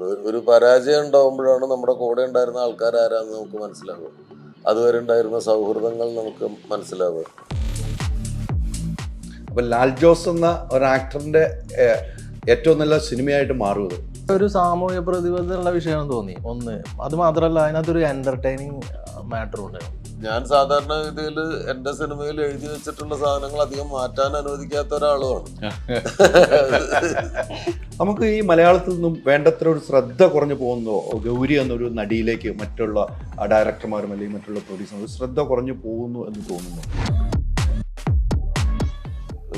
ഒരു പരാജയം ഉണ്ടാവുമ്പോഴാണ് നമ്മുടെ കൂടെ ഉണ്ടായിരുന്ന ആൾക്കാർ ആരാന്ന് നമുക്ക് മനസ്സിലാവുക. അതുവരെ ഉണ്ടായിരുന്ന സൗഹൃദങ്ങൾ നമുക്ക് മനസ്സിലാവുക. അപ്പൊ ലാൽ ജോസ് എന്ന ഒരു ആക്ടറിന്റെ ഏറ്റവും നല്ല സിനിമയായിട്ട് മാറുന്നത് ഒരു സാമൂഹ്യ പ്രതിബദ്ധതയുള്ള വിഷയമാണെന്ന് തോന്നി. ഒന്ന് അത് മാത്രമല്ല, അതിനകത്തൊരു എന്റർടൈനിങ് മാറ്ററും ഉണ്ട്. ഞാൻ സാധാരണഗതിയിൽ എൻ്റെ സിനിമയിൽ എഴുതി വെച്ചിട്ടുള്ള സാധനങ്ങൾ അധികം മാറ്റാൻ അനുവദിക്കാത്ത ഒരാളുമാണ്. നമുക്ക് ഈ മലയാളത്തിൽ നിന്നും വേണ്ടത്ര ഒരു ശ്രദ്ധ കുറഞ്ഞു പോകുന്നോ ഗൗരി എന്നൊരു നടിയിലേക്ക് മറ്റുള്ള ഡയറക്ടർമാരും അല്ലെങ്കിൽ മറ്റുള്ള പ്രൊഡ്യൂസറും ശ്രദ്ധ കുറഞ്ഞു പോകുന്നു എന്ന് തോന്നുന്നു?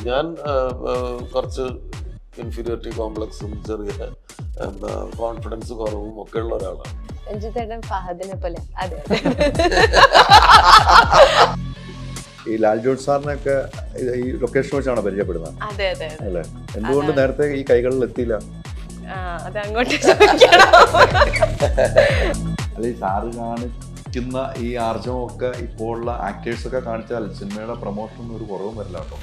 ഞാൻ കുറച്ച് ഇൻഫീരിയോറിറ്റി കോംപ്ലക്സും ചെറിയ കോൺഫിഡൻസ് കുറവും ഒക്കെ ഉള്ള ഒരാളാണ്. ഫഹദിനെ പോലെ. അതെ. ഈ ലാൽ ജോസ് സാറിനൊക്കെ ഈ ലൊക്കേഷൻ വെച്ചാണ് പരിചയപ്പെടുന്നത് അല്ലേ? എന്തുകൊണ്ട് നേരത്തെ ഈ കൈകളിൽ എത്തിയില്ല? അല്ല, ഈ സാറ് കാണിക്കുന്ന ഈ ആർജവമൊക്കെ ഇപ്പോൾ ഉള്ള ആക്ടേഴ്സൊക്കെ കാണിച്ചാൽ സിനിമയുടെ പ്രൊമോഷനൊന്നും ഒരു കുറവും വരില്ല കേട്ടോ.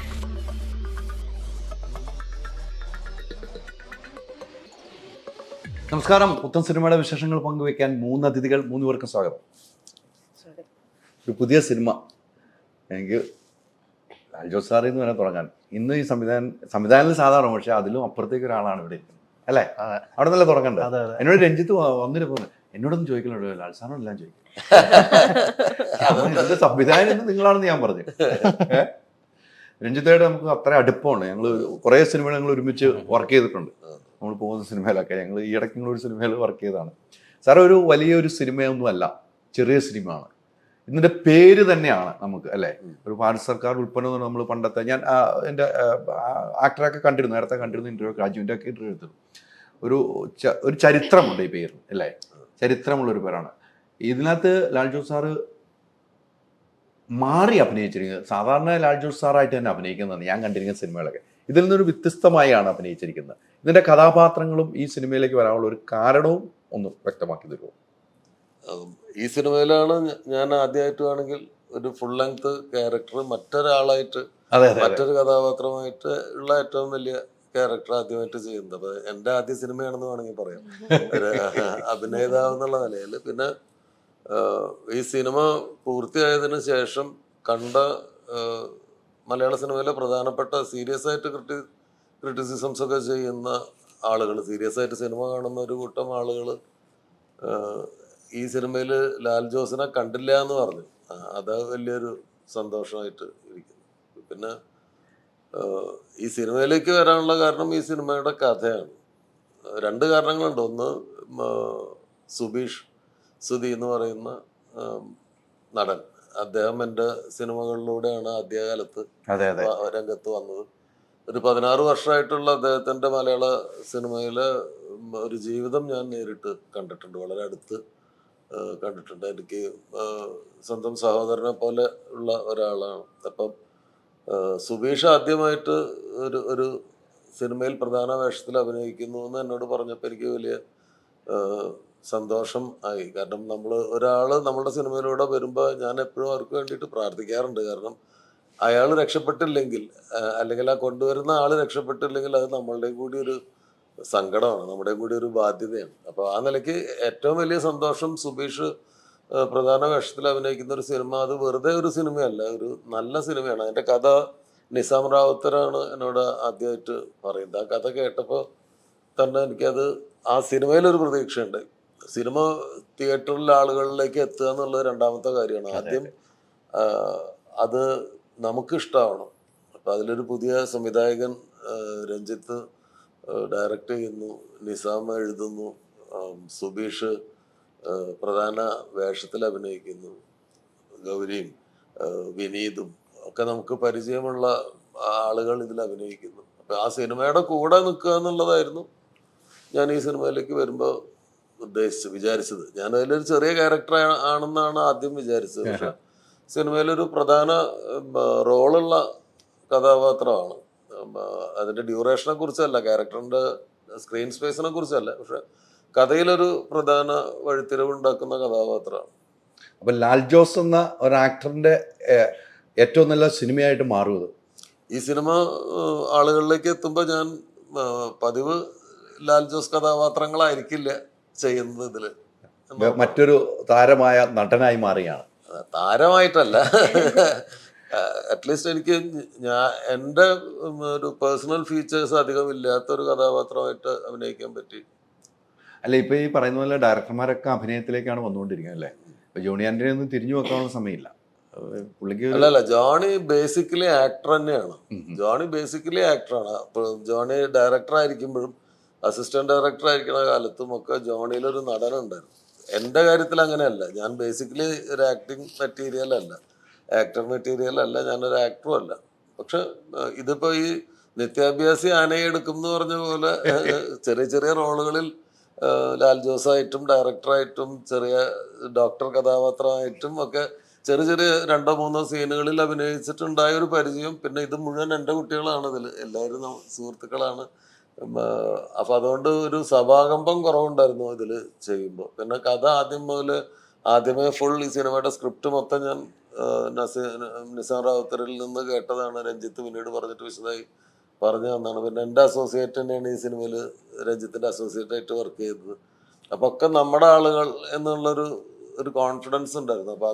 നമസ്കാരം. പുത്തൻ സിനിമയുടെ വിശേഷങ്ങൾ പങ്കുവയ്ക്കാൻ 3 അതിഥികൾ, 3 പേർക്കും സ്വാഗതം. ഒരു പുതിയ സിനിമ എനിക്ക് ലാൽ ജോസ് സാറിൽ നിന്ന് വേണം തുടങ്ങാൻ. ഇന്ന് ഈ സംവിധാനത്തിൽ സാധാരണ, പക്ഷെ അതിലും അപ്പുറത്തേക്ക് ഒരാളാണ് ഇവിടെ ഇരിക്കുന്നത് അല്ലേ? അവിടെ നല്ല തുടങ്ങണ്ടേ? എന്നോട് രഞ്ജിത്ത് വന്നിട്ട് എന്നോടൊന്നും ചോദിക്കണല്ലോ, ലാൽ സാറിനെല്ലാം ചോദിക്കും. ഇതിന്റെ സംവിധാനം നിങ്ങളാണെന്ന് ഞാൻ പറഞ്ഞു. രഞ്ജിത്തായിട്ട് നമുക്ക് അത്ര അടുപ്പമാണ്. ഞങ്ങൾ കുറേ സിനിമകൾ ഞങ്ങൾ ഒരുമിച്ച് വർക്ക് ചെയ്തിട്ടുണ്ട്. നമ്മൾ പോകുന്ന സിനിമയിലൊക്കെ ഞങ്ങൾ ഈ ഇടയ്ക്ക് ഒരു സിനിമയിൽ വർക്ക് ചെയ്തതാണ്. സാറേ, ഒരു വലിയൊരു സിനിമയൊന്നുമല്ല, ചെറിയ സിനിമയാണ്. ഇതിൻ്റെ പേര് തന്നെയാണ് നമുക്ക് അല്ലേ, ഒരു ഭാരത് സർക്കാർ ഉൽപ്പന്നം. നമ്മൾ പണ്ടത്തെ ഞാൻ എൻ്റെ ആക്ടറൊക്കെ കണ്ടിരുന്നു, നേരത്തെ കണ്ടിരുന്നു, ഇൻ്റർവ്യൂ രാജുവിൻ്റെ ഒക്കെ ഇൻ്റർവ്യൂ എടുത്തത്. ഒരു ചരിത്രമുണ്ട് ഈ പേര് അല്ലേ, ചരിത്രമുള്ളൊരു പേരാണ്. ഇതിനകത്ത് ലാൽ ജോസ് സാറ് മാറി അഭിനയിച്ചിരിക്കുന്നത്. സാധാരണ ലാൽ ജോസ് സാറായിട്ട് തന്നെ അഭിനയിക്കുന്നതാണ് ഞാൻ കണ്ടിരിക്കുന്ന സിനിമകളൊക്കെ. ഇതിൽ നിന്നൊരു വ്യത്യസ്തമായാണ് അഭിനയിച്ചിരിക്കുന്നത്. ഇതിൻ്റെ കഥാപാത്രങ്ങളും ഈ സിനിമയിലേക്ക് വരാനുള്ള ഒരു കാരണവും ഒന്ന് വ്യക്തമാക്കി തരുമോ? ഈ സിനിമയിലാണ് ഞാൻ ആദ്യമായിട്ടാണെങ്കിൽ ഒരു ഫുൾ ലെങ്ത് ക്യാരക്ടർ മറ്റൊരാളായിട്ട്, മറ്റൊരു കഥാപാത്രമായിട്ട് ഉള്ള ഏറ്റവും വലിയ ക്യാരക്ടർ ആദ്യമായിട്ട് ചെയ്യുന്നത്. അപ്പൊ എൻ്റെ ആദ്യ സിനിമയാണെന്ന് വേണമെങ്കിൽ പറയാം, ഒരു അഭിനേതാവ് എന്നുള്ള നിലയിൽ. പിന്നെ ഈ സിനിമ പൂർത്തിയായതിനു ശേഷം കണ്ട മലയാള സിനിമയിലെ പ്രധാനപ്പെട്ട സീരിയസ് ആയിട്ട് ക്രിറ്റിസിസംസ് ഒക്കെ ചെയ്യുന്ന ആളുകൾ, സീരിയസ് ആയിട്ട് സിനിമ കാണുന്ന ഒരു കൂട്ടം ആളുകൾ ഈ സിനിമയിൽ ലാൽ ജോസിനെ കണ്ടില്ല എന്ന് പറഞ്ഞു. അത് വലിയൊരു സന്തോഷമായിട്ട് ഇരിക്കുന്നു. പിന്നെ ഈ സിനിമയിലേക്ക് വരാനുള്ള കാരണം ഈ സിനിമയുടെ കഥയാണ്. 2 കാരണങ്ങളുണ്ട്. ഒന്ന്, സുധി എന്ന് പറയുന്ന നടൻ, അദ്ദേഹം എൻ്റെ സിനിമകളിലൂടെയാണ് ആദ്യകാലത്ത് രംഗത്ത് വന്നത്. ഒരു 16 വർഷമായിട്ടുള്ള അദ്ദേഹത്തിൻ്റെ മലയാള സിനിമയിലെ ഒരു ജീവിതം ഞാൻ നേരിട്ട് കണ്ടിട്ടുണ്ട്, വളരെ അടുത്ത് കണ്ടിട്ടുണ്ട്. എനിക്ക് സ്വന്തം സഹോദരനെ പോലെ ഉള്ള ഒരാളാണ്. അപ്പം സുബീഷ് ആദ്യമായിട്ട് ഒരു സിനിമയിൽ പ്രധാന വേഷത്തിൽ അഭിനയിക്കുന്നു എന്ന് എന്നോട് പറഞ്ഞപ്പോൾ എനിക്ക് വലിയ സന്തോഷം ആയി. കാരണം ഒരാൾ നമ്മുടെ സിനിമയിലൂടെ വരുമ്പോൾ ഞാൻ എപ്പോഴും അവർക്ക് വേണ്ടിയിട്ട് പ്രാർത്ഥിക്കാറുണ്ട്. കാരണം അയാൾ രക്ഷപ്പെട്ടില്ലെങ്കിൽ, അല്ലെങ്കിൽ ആ കൊണ്ടുവരുന്ന ആൾ രക്ഷപ്പെട്ടില്ലെങ്കിൽ അത് നമ്മളുടെയും കൂടി ഒരു സങ്കടമാണ്, നമ്മുടെയും കൂടി ഒരു ബാധ്യതയാണ്. അപ്പോൾ ആ നിലയ്ക്ക് ഏറ്റവും വലിയ സന്തോഷം സുബീഷ് പ്രധാന വേഷത്തിൽ അഭിനയിക്കുന്ന ഒരു സിനിമ, അത് വെറുതെ ഒരു സിനിമയല്ല, ഒരു നല്ല സിനിമയാണ്. അതിൻ്റെ കഥ നിസാം റാവുത്തറാണ് എന്നോട് ആദ്യമായിട്ട് പറയുന്നത്. ആ കഥ കേട്ടപ്പോൾ തന്നെ എനിക്കത് ആ സിനിമയിലൊരു പ്രതീക്ഷയുണ്ട്. സിനിമ തിയേറ്ററിലെ ആളുകളിലേക്ക് എത്തുക എന്നുള്ളത് രണ്ടാമത്തെ കാര്യമാണ്. ആദ്യം അത് നമുക്ക് ഇഷ്ടമാവണം. അപ്പം അതിലൊരു പുതിയ സംവിധായകൻ രഞ്ജിത്ത് ഡയറക്റ്റ് ചെയ്യുന്നു, നിസാം എഴുതുന്നു, സുബീഷ് പ്രധാന വേഷത്തിൽ അഭിനയിക്കുന്നു, ഗൗരിയും വിനീതും ഒക്കെ നമുക്ക് പരിചയമുള്ള ആളുകൾ ഇതിൽ അഭിനയിക്കുന്നു. അപ്പം ആ സിനിമയുടെ കൂടെ നിൽക്കുക എന്നുള്ളതായിരുന്നു ഞാൻ ഈ സിനിമയിലേക്ക് വരുമ്പോൾ വിചാരിച്ചത്. ഞാൻ അതിലൊരു ചെറിയ ക്യാരക്ടർ ആണെന്നാണ് ആദ്യം വിചാരിച്ചത്. പക്ഷെ സിനിമയിലൊരു പ്രധാന റോളുള്ള കഥാപാത്രമാണ്. അതിൻ്റെ ഡ്യൂറേഷനെ കുറിച്ചല്ല, ക്യാരക്ടറിൻ്റെ സ്ക്രീൻ സ്പേസിനെ കുറിച്ചല്ല, പക്ഷെ കഥയിലൊരു പ്രധാന വഴിത്തിരിവുണ്ടാക്കുന്ന കഥാപാത്രമാണ്. അപ്പം ലാൽ ജോസ് എന്ന ഒരു ആക്ടറിൻ്റെ ഏറ്റവും നല്ല സിനിമയായിട്ട് മാറുന്നത് ഈ സിനിമ ആളുകളിലേക്ക് എത്തുമ്പോൾ ഞാൻ പതിവ് ലാൽ ജോസ് കഥാപാത്രങ്ങളായിരിക്കില്ല ചെയ്യുന്നത് ഇതില്. മറ്റൊരു താരമായ നടനായി മാറിയാണ്. താരമായിട്ടല്ല, അറ്റ്ലീസ്റ്റ് എനിക്ക് എൻ്റെ ഒരു പേഴ്സണൽ ഫീച്ചേഴ്സ് അധികം ഇല്ലാത്തൊരു കഥാപാത്രമായിട്ട് അഭിനയിക്കാൻ പറ്റി. അല്ല, ഇപ്പൊ ഈ പറയുന്ന പോലെ ഡയറക്ടർമാരൊക്കെ അഭിനയത്തിലേക്കാണ് വന്നുകൊണ്ടിരിക്കുന്നത് അല്ലേ? ഇപ്പൊ ജോണി ആന്റണി ഒന്നും തിരിഞ്ഞു നോക്കാനുള്ള സമയമില്ല. പുള്ളിക്ക് അല്ലല്ല, ജോണി ബേസിക്കലി ആക്ടർ തന്നെയാണ്. ജോണി ബേസിക്കലി ആക്ടറാണ്. അപ്പൊ ജോണി ഡയറക്ടർ ആയിരിക്കുമ്പോഴും അസിസ്റ്റന്റ് ഡയറക്ടർ ആയിരിക്കുന്ന കാലത്തും ഒക്കെ ജോണിയിലൊരു നടനുണ്ടായിരുന്നു. എൻ്റെ കാര്യത്തിൽ അങ്ങനെയല്ല. ഞാൻ ബേസിക്കലി ഒരു ആക്ടിങ് മെറ്റീരിയൽ അല്ല, ആക്ടർ മെറ്റീരിയൽ അല്ല, ഞാനൊരു ആക്ടറും അല്ല. പക്ഷെ ഇതിപ്പോ ഈ നിത്യാഭ്യാസി ആനയെ എടുക്കും എന്ന് പറഞ്ഞ പോലെ ചെറിയ ചെറിയ റോളുകളിൽ ലാൽ ജോസായിട്ടും ഡയറക്ടറായിട്ടും ചെറിയ ഡോക്ടർ കഥാപാത്രമായിട്ടും ഒക്കെ ചെറിയ ചെറിയ 2-3 സീനുകളിൽ അഭിനയിച്ചിട്ടുണ്ടായ ഒരു പരിചയം. പിന്നെ ഇത് മുഴുവൻ എൻ്റെ കുട്ടികളാണ്, ഇതിൽ എല്ലാവരും സുഹൃത്തുക്കളാണ്. അപ്പം അതുകൊണ്ട് ഒരു സഭാകമ്പം കുറവുണ്ടായിരുന്നു ഇതിൽ ചെയ്യുമ്പോൾ. പിന്നെ കഥ ആദ്യമേ ഫുൾ ഈ സിനിമയുടെ സ്ക്രിപ്റ്റ് മൊത്തം ഞാൻ നിസാം റാവുത്തറിൽ നിന്ന് കേട്ടതാണ്. രഞ്ജിത്ത് പിന്നീട് പറഞ്ഞിട്ട് വിശദമായി പറഞ്ഞു തന്നാണ്. പിന്നെ എൻ്റെ അസോസിയേറ്റ് തന്നെയാണ് ഈ സിനിമയിൽ രഞ്ജിത്തിൻ്റെ അസോസിയേറ്റ് ആയിട്ട് വർക്ക് ചെയ്തത്. അപ്പോൾ ഒക്കെ നമ്മുടെ ആളുകൾ എന്നുള്ളൊരു കോൺഫിഡൻസ് ഉണ്ടായിരുന്നു. അപ്പോൾ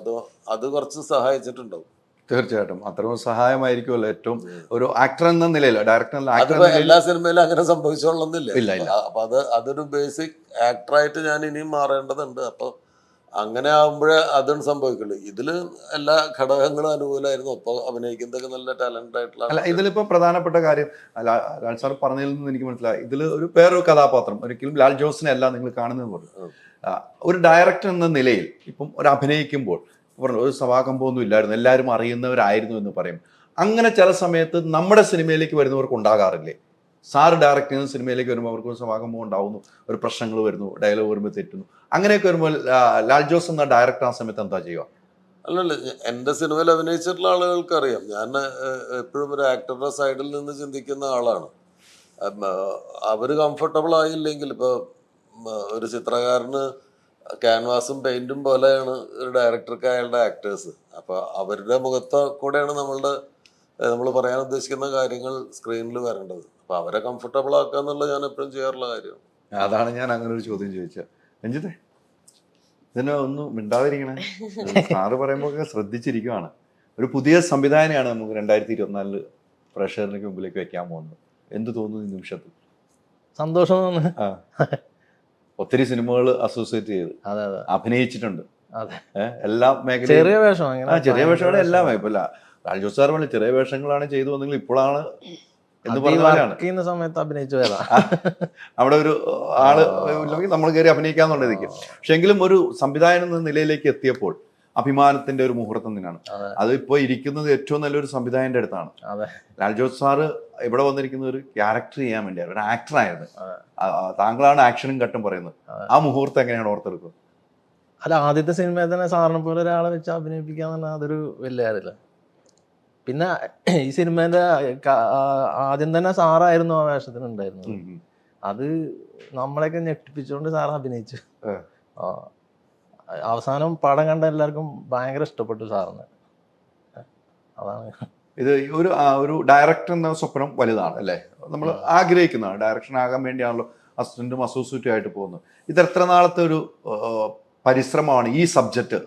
അത് കുറച്ച് സഹായിച്ചിട്ടുണ്ടാവും. തീർച്ചയായിട്ടും അത്രയും സഹായമായിരിക്കുമല്ലോ ഏറ്റവും ഒരു ആക്ടർ എന്ന നിലയിൽ. ഡയറക്ടർ അതിപ്പോ എല്ലാ സിനിമയിലും അങ്ങനെ സംഭവിച്ചോളന്നില്ല. ഇല്ല. അപ്പൊ അതൊരു ബേസിക് ആക്ടറായിട്ട് ഞാൻ ഇനിയും മാറേണ്ടതുണ്ട്. അപ്പൊ അങ്ങനെ ആകുമ്പോഴേ അതും സംഭവിക്കുള്ളൂ. ഇതില് എല്ലാ ഘടകങ്ങളും അനുകൂലമായിരുന്നു. അപ്പൊ അഭിനയിക്കുന്നതൊക്കെ നല്ല ടാലന്റ് ആയിട്ടുള്ള. അല്ല, ഇതിലിപ്പോ പ്രധാനപ്പെട്ട കാര്യം ലാൽ സാർ പറഞ്ഞതിൽ നിന്ന് എനിക്ക് മനസ്സിലായി, ഇതിൽ ഒരു വേറൊരു കഥാപാത്രം ഒരിക്കലും ലാൽ ജോസിനെ അല്ല നിങ്ങൾ കാണുന്നത് പോലെ. ഒരു ഡയറക്ടർ എന്ന നിലയിൽ ഇപ്പം ഒരു അഭിനയിക്കുമ്പോൾ പറഞ്ഞു ഒരു സഭാകമ്പമൊന്നും ഇല്ലായിരുന്നു, എല്ലാവരും അറിയുന്നവരായിരുന്നു എന്ന് പറയും. അങ്ങനെ ചില സമയത്ത് നമ്മുടെ സിനിമയിലേക്ക് വരുന്നവർക്ക് ഉണ്ടാകാറില്ലേ? സാറ് ഡയറക്റ്റ് ചെയ്യുന്ന സിനിമയിലേക്ക് വരുമ്പോൾ അവർക്ക് ഒരു സഭാകമ്പം ഉണ്ടാവുന്നു, ഒരു പ്രശ്നങ്ങൾ വരുന്നു, ഡയലോഗ് വരുമ്പോൾ തെറ്റുന്നു. അങ്ങനെയൊക്കെ വരുമ്പോൾ ലാൽ ജോസ് എന്ന ഡയറക്ടർ ആ സമയത്ത് എന്താ ചെയ്യുക? അല്ലല്ല, എൻ്റെ സിനിമയിൽ അഭിനയിച്ചിട്ടുള്ള ആളുകൾക്ക് അറിയാം. ഞാൻ എപ്പോഴും ഒരു ആക്ടറുടെ സൈഡിൽ നിന്ന് ചിന്തിക്കുന്ന ആളാണ്. അവര് കംഫർട്ടബിൾ ആയില്ലെങ്കിൽ, ഇപ്പൊ ഒരു ചിത്രകാരന് ക്യാൻവാസും പെയിന്റും പോലെയാണ് ഒരു ഡയറക്ടർക്ക് അയാളുടെ ആക്ടേഴ്സ്. അപ്പൊ അവരുടെ മുഖത്ത് കൂടെയാണ് നമ്മൾ പറയാൻ ഉദ്ദേശിക്കുന്ന കാര്യങ്ങൾ സ്ക്രീനിൽ വരേണ്ടത്. അപ്പൊ അവരെ കംഫർട്ടബിൾ ആക്കുക എന്നുള്ളത് ഞാൻ എപ്പോഴും ചെയ്യാറുള്ള കാര്യമാണ്. അതാണ് ഞാൻ അങ്ങനെ ഒരു ചോദ്യം ചോദിച്ചത്. രഞ്ജിത്തെ, ഇതിനെ ഒന്നും മിണ്ടാതിരിക്കണേ. സാറ് പറയുമ്പോൾ ശ്രദ്ധിച്ചിരിക്കുവാണ്. ഒരു പുതിയ സംവിധാനമാണ് നമുക്ക് 2024 പ്രേക്ഷകർക്ക് മുമ്പിലേക്ക് വെക്കാൻ പോകുന്നത്. എന്ത് തോന്നുന്നു ഈ നിമിഷത്തിൽ? സന്തോഷം തോന്നുന്നു. ഒത്തിരി സിനിമകൾ അസോസിയേറ്റ് ചെയ്ത് അഭിനയിച്ചിട്ടുണ്ട്. എല്ലാ മേഖലയും ചെറിയ വേഷം, ചെറിയ വേഷമാണ് എല്ലാം. ഇപ്പൊ ലാൽ ജോസ് സാർ പറഞ്ഞു ചെറിയ വേഷങ്ങളാണ് ചെയ്തു വന്നെങ്കിൽ ഇപ്പോഴാണ് എന്ന് പറഞ്ഞ സമയത്ത് അഭിനയിച്ചു വരാം. അവിടെ ഒരു ആള് ഇല്ലെങ്കിൽ നമ്മൾ കയറി അഭിനയിക്കാന്നുള്ളതിരിക്കും. പക്ഷെ എങ്കിലും ഒരു സംവിധായകൻ എന്ന നിലയിലേക്ക് എത്തിയപ്പോൾ അഭിമാനത്തിന്റെ ഒരു മുഹൂർത്തം തന്നെയാണ്. അത് ഇപ്പോൾ ഇരിക്കുന്നത് ഏറ്റവും നല്ലൊരു സംവിധായകന്റെ അടുത്താണ്. ലാൽ ജോസ് സാറ് ഇവിടെ വന്നിരിക്കുന്ന ഒരു ക്യാരക്ടർ ചെയ്യാൻ വേണ്ടിയാണ്, ഒരു ആക്ടറായിരുന്നു. താങ്കളാണ് ആക്ഷനും കട്ടും പറയുന്നത്. ആ മുഹൂർത്തം എങ്ങനെയാണ് ഓർത്തെടുക്കുക? അല്ല, ആദ്യത്തെ സിനിമയിൽ തന്നെ സാറിനെ പോലെ ഒരാളെ വെച്ച് അഭിനയിപ്പിക്കാന്ന് പറഞ്ഞാൽ അതൊരു വലിയ കാര്യമില്ല. പിന്നെ ഈ സിനിമേന്റെ ആദ്യം തന്നെ സാറായിരുന്നു ആ വേഷത്തിനുണ്ടായിരുന്നത്. അത് നമ്മളെയൊക്കെ ഞെട്ടിപ്പിച്ചുകൊണ്ട് സാർ അഭിനയിച്ചു. അവസാനം പടം കണ്ട എല്ലാവർക്കും ഭയങ്കര ഇഷ്ടപ്പെട്ടു സാറിന്. അതാണ് ഇത് ഒരു ഡയറക്ടർ എന്ന സ്വപ്നം വലുതാണ് അല്ലേ? നമ്മൾ ആഗ്രഹിക്കുന്നതാണ്. ഡയറക്ഷൻ ആകാൻ വേണ്ടിയാണല്ലോ അസിസ്റ്റന്റും അസോസിയേറ്റും ആയിട്ട് പോകുന്നത്. ഇത് എത്ര നാളത്തെ ഒരു പരിശ്രമമാണ് ഈ സബ്ജക്റ്റ്?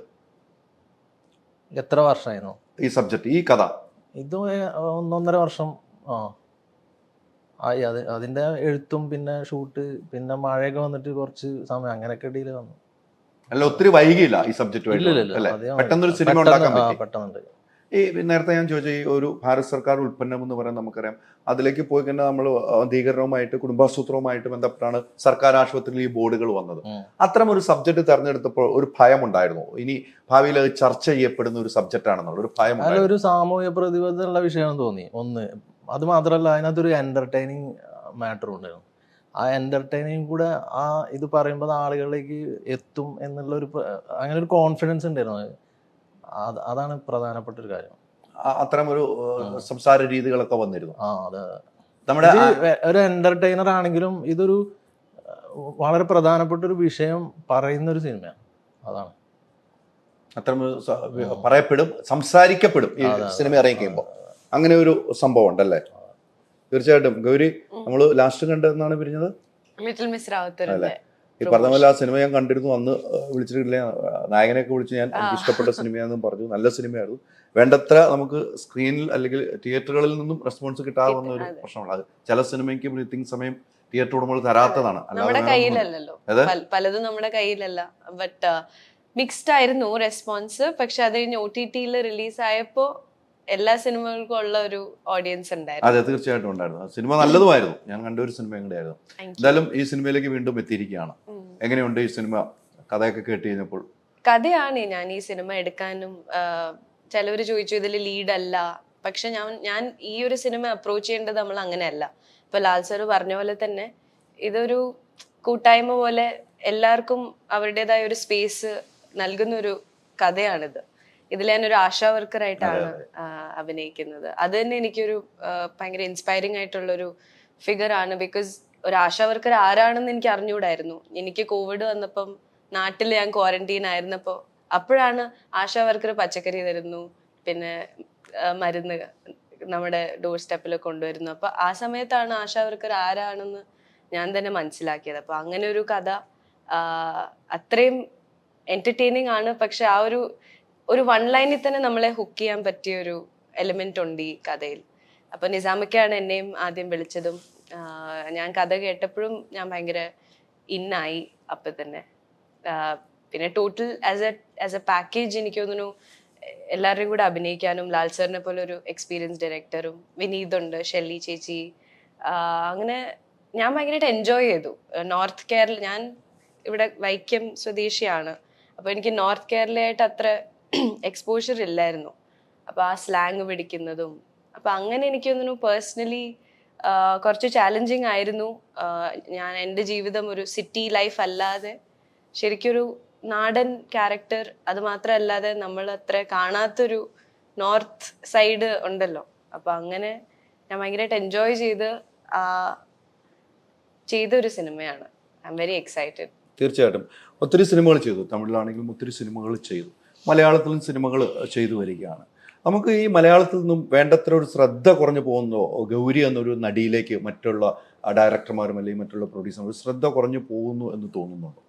എത്ര വർഷമായിരുന്നു ഈ സബ്ജക്റ്റ്, ഈ കഥ? ഇത് 1.5 വർഷം ആയി. അതിന്റെ എഴുത്തും പിന്നെ ഷൂട്ട് പിന്നെ മഴയൊക്കെ വന്നിട്ട് കുറച്ച് സമയം അങ്ങനെയൊക്കെ ഇടയിൽ വന്നു. അല്ല, ഒത്തിരി വൈകിയില്ല ഈ സബ്ജക്റ്റ്. പെട്ടെന്നൊരു സിനിമ ഉണ്ടാക്കാൻ പെട്ടെന്നുണ്ട്. ഈ നേരത്തെ ഞാൻ ചോദിച്ച ഈ ഒരു ഭാരത് സർക്കാർ ഉൽപ്പന്നം എന്ന് പറയാൻ നമുക്കറിയാം, അതിലേക്ക് പോയി കഴിഞ്ഞാൽ നമ്മൾ അധികരണവുമായിട്ട് കുടുംബാസൂത്രവുമായിട്ട് ബന്ധപ്പെട്ടാണ് സർക്കാർ ആശുപത്രിയിൽ ഈ ബോർഡുകൾ വന്നത്. അത്തരം ഒരു സബ്ജക്ട് തെരഞ്ഞെടുത്തപ്പോൾ ഒരു ഭയം ഉണ്ടായിരുന്നു, ഇനി ഭാവിയിൽ അത് ചർച്ച ചെയ്യപ്പെടുന്ന ഒരു സബ്ജക്റ്റ് ആണെന്നുള്ള ഒരു ഭയം? ഒരു സാമൂഹ്യ പ്രതിബദ്ധതയുള്ള വിഷയമാണെന്ന് തോന്നി. ഒന്ന് അത് മാത്രമല്ല, അതിനകത്തൊരു എന്റർടൈനിങ് മാറ്റർ ഉണ്ടായിരുന്നു. ആ എന്റർടൈനിങ് കൂടെ ഇത് പറയുമ്പോൾ ആളുകളിലേക്ക് എത്തും എന്നുള്ളൊരു അങ്ങനെ ഒരു കോൺഫിഡൻസ് ഉണ്ടായിരുന്നു. അതാണ് പ്രധാനപ്പെട്ട ഒരു കാര്യം. അത്തരം ഒരു സംസാര രീതികളൊക്കെ വന്നിരുന്നു. അതെ. നമ്മുടെ ഒരു എന്റർടൈനർ ആണെങ്കിലും ഇതൊരു വളരെ പ്രധാനപ്പെട്ട ഒരു വിഷയം പറയുന്ന ഒരു സിനിമയാണ്. അതാണ് അത്തരം പറയപ്പെടും, സംസാരിക്കപ്പെടും ഈ സിനിമ ഇറങ്ങി കഴിയുമ്പോൾ. അങ്ങനെ ഒരു സംഭവം ഉണ്ടല്ലേ? തീർച്ചയായിട്ടും. ഗൗരി, നമ്മൾ ലാസ്റ്റ് കണ്ടെന്നാണ് പിരിഞ്ഞത്? ലിറ്റിൽ മിസ് റാവുത്തറിന്റെ ഈ പറഞ്ഞ പോലെ ആ സിനിമ ഞാൻ കണ്ടിരുന്നു, അന്ന് വിളിച്ചിട്ടില്ല, നായകനെയൊക്കെ വിളിച്ച് ഞാൻ എനിക്ക് ഇഷ്ടപ്പെട്ട സിനിമയാണെന്നും പറഞ്ഞു, നല്ല സിനിമയായിരുന്നു. വേണ്ടത്ര നമുക്ക് സ്ക്രീനിൽ അല്ലെങ്കിൽ തിയേറ്ററുകളിൽ നിന്നും റെസ്പോൺസ് കിട്ടാതെ വന്ന ഒരു പ്രശ്നമാണ്. അത് ചില സിനിമയ്ക്ക് ബ്രീത്തിങ് സമയം തിയേറ്റർ ഉടമകൾ തരാത്തതാണ്. നമ്മുടെ കയ്യിലല്ലല്ലോ, പലതും നമ്മുടെ കയ്യിലല്ല. ബട്ട് മിക്സ്ഡ് ആയിരുന്നു റെസ്പോൺസ്. പക്ഷെ അത് കഴിഞ്ഞ് OTT-യിൽ റിലീസ് ആയപ്പോ എല്ലാ സിനിമകൾക്കും ഉള്ള ഒരു ഓഡിയൻസ് ഉണ്ടായിരുന്നു. അതെ, തീർച്ചയായിട്ടും ഉണ്ടായിരുന്നു. സിനിമ നല്ലതുമായിരുന്നു, ഞാൻ കണ്ട ഒരു സിനിമ കൂടെയായിരുന്നു. എന്തായാലും ഈ സിനിമയിലേക്ക് വീണ്ടും എത്തിയിരിക്കുകയാണ്. എങ്ങനെയുണ്ട് ഈ സിനിമ? കഥയൊക്കെ കേട്ട് കഴിഞ്ഞപ്പോൾ? കഥയാണ് ഞാൻ ഈ സിനിമ എടുക്കാനും, ചിലവർ ചോദിച്ചു ഇതിൽ ലീഡ് അല്ല, പക്ഷെ ഞാൻ ഈ ഒരു സിനിമ അപ്രോച്ച് ചെയ്യേണ്ടത് നമ്മൾ അങ്ങനെയല്ല. ഇപ്പൊ ലാൽ സാർ പറഞ്ഞ പോലെ തന്നെ ഇതൊരു കൂട്ടായ്മ പോലെ എല്ലാവർക്കും അവരുടേതായ ഒരു സ്പേസ് നൽകുന്ന ഒരു കഥയാണിത്. ഇതിൽ ഞാനൊരു ആശാ വർക്കറായിട്ടാണ് അഭിനയിക്കുന്നത്. അത് തന്നെ എനിക്കൊരു ഭയങ്കര ഇൻസ്പയറിംഗ് ആയിട്ടുള്ളൊരു ഫിഗർ ആണ്. ബിക്കോസ് ഒരു ആശാ വർക്കർ ആരാണെന്ന് എനിക്ക് അറിഞ്ഞുകൂടായിരുന്നു. എനിക്ക് കോവിഡ് വന്നപ്പം നാട്ടിൽ ഞാൻ ക്വാറന്റീൻ ആയിരുന്നപ്പോൾ അപ്പോഴാണ് ആശാ വർക്കർ പച്ചക്കറി തരുന്നു, പിന്നെ മരുന്ന് നമ്മുടെ ഡോർ സ്റ്റെപ്പിൽ കൊണ്ടുവരുന്നു. അപ്പൊ ആ സമയത്താണ് ആശാ വർക്കർ ആരാണെന്ന് ഞാൻ തന്നെ മനസ്സിലാക്കിയത്. അപ്പൊ അങ്ങനെ ഒരു കഥ അത്രയും എന്റർടൈനിങ് ആണ്. പക്ഷെ ആ ഒരു വൺ ലൈനിൽ തന്നെ നമ്മളെ ഹുക്ക് ചെയ്യാൻ പറ്റിയ ഒരു എലിമെന്റ് ഉണ്ട് ഈ കഥയിൽ. അപ്പൊ നിസാമയ്ക്കാണ് എന്നെയും ആദ്യം വിളിച്ചതും. ഞാൻ കഥ കേട്ടപ്പോഴും ഞാൻ ഭയങ്കര ഇന്നായി അപ്പൊ തന്നെ. പിന്നെ ടോട്ടൽ ആസ് എ പാക്കേജ് എനിക്ക് തോന്നുന്നു എല്ലാവരുടെയും കൂടെ അഭിനയിക്കാനും, ലാൽ സാറിനെ പോലെ ഒരു എക്സ്പീരിയൻസ് ഡയറക്ടറും, വിനീതുണ്ട്, ഷെല്ലി ചേച്ചി, അങ്ങനെ ഞാൻ ഭയങ്കരമായിട്ട് എൻജോയ് ചെയ്തു. നോർത്ത് കേരള, ഞാൻ ഇവിടെ വൈക്കം സ്വദേശിയാണ്. അപ്പൊ എനിക്ക് നോർത്ത് കേരളയായിട്ട് അത്ര എക്സ്പോഷർ ഇല്ലായിരുന്നു. അപ്പൊ ആ സ്ലാങ് പിടിക്കുന്നതും, അപ്പൊ അങ്ങനെ എനിക്ക് തോന്നുന്നു പേഴ്സണലി കുറച്ച് ചാലഞ്ചിങ് ആയിരുന്നു. ഞാൻ എൻ്റെ ജീവിതം ഒരു സിറ്റി ലൈഫ് അല്ലാതെ ശരിക്കൊരു നാടൻ ക്യാരക്ടർ, അത് മാത്രമല്ലാതെ നമ്മൾ അത്ര കാണാത്തൊരു നോർത്ത് സൈഡ് ഉണ്ടല്ലോ. അപ്പൊ അങ്ങനെ ഞാൻ ഭയങ്കരമായിട്ട് എൻജോയ് ചെയ്തൊരു സിനിമയാണ്. I am very excited. തീർച്ചയായിട്ടും ഒത്തിരി സിനിമകൾ ചെയ്തു, തമിഴിലാണെങ്കിലും ഒത്തിരി സിനിമകൾ ചെയ്തു, മലയാളത്തിലും സിനിമകൾ ചെയ്തു വരികയാണ്. നമുക്ക് ഈ മലയാളത്തിൽ നിന്നും വേണ്ടത്ര ഒരു ശ്രദ്ധ കുറഞ്ഞു പോകുന്നോ ഗൗരി എന്നൊരു നടിയിലേക്ക് മറ്റുള്ള ഡയറക്ടർമാരും അല്ലെങ്കിൽ മറ്റുള്ള പ്രൊഡ്യൂസർമാരും ശ്രദ്ധ കുറഞ്ഞു പോകുന്നു എന്ന് തോന്നുന്നുണ്ടോ?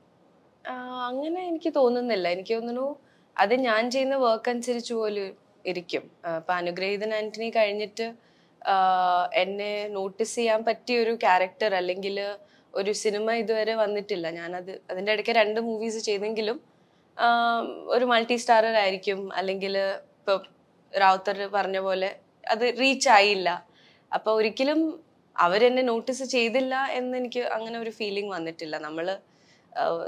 അങ്ങനെ എനിക്ക് തോന്നുന്നില്ല. എനിക്ക് തോന്നുന്നു അത് ഞാൻ ചെയ്യുന്ന വർക്ക് അനുസരിച്ച് പോലും ഇരിക്കും. ഇപ്പൊ അനുഗ്രഹീതൻ ആന്റണി കഴിഞ്ഞിട്ട് എന്നെ നോട്ടീസ് ചെയ്യാൻ പറ്റിയ ഒരു ക്യാരക്ടർ അല്ലെങ്കിൽ ഒരു സിനിമ ഇതുവരെ വന്നിട്ടില്ല. അതിൻ്റെ ഇടയ്ക്ക് 2 മൂവീസ് ചെയ്തെങ്കിലും ഒരു മൾട്ടി സ്റ്റാറർ ആയിരിക്കും, അല്ലെങ്കിൽ ഇപ്പൊ റാവുത്തർ പറഞ്ഞ പോലെ അത് റീച്ച് ആയില്ല. അപ്പൊ ഒരിക്കലും അവരെന്നെ നോട്ടീസ് ചെയ്തില്ല എന്ന് എനിക്ക് അങ്ങനെ ഒരു ഫീലിംഗ് വന്നിട്ടില്ല.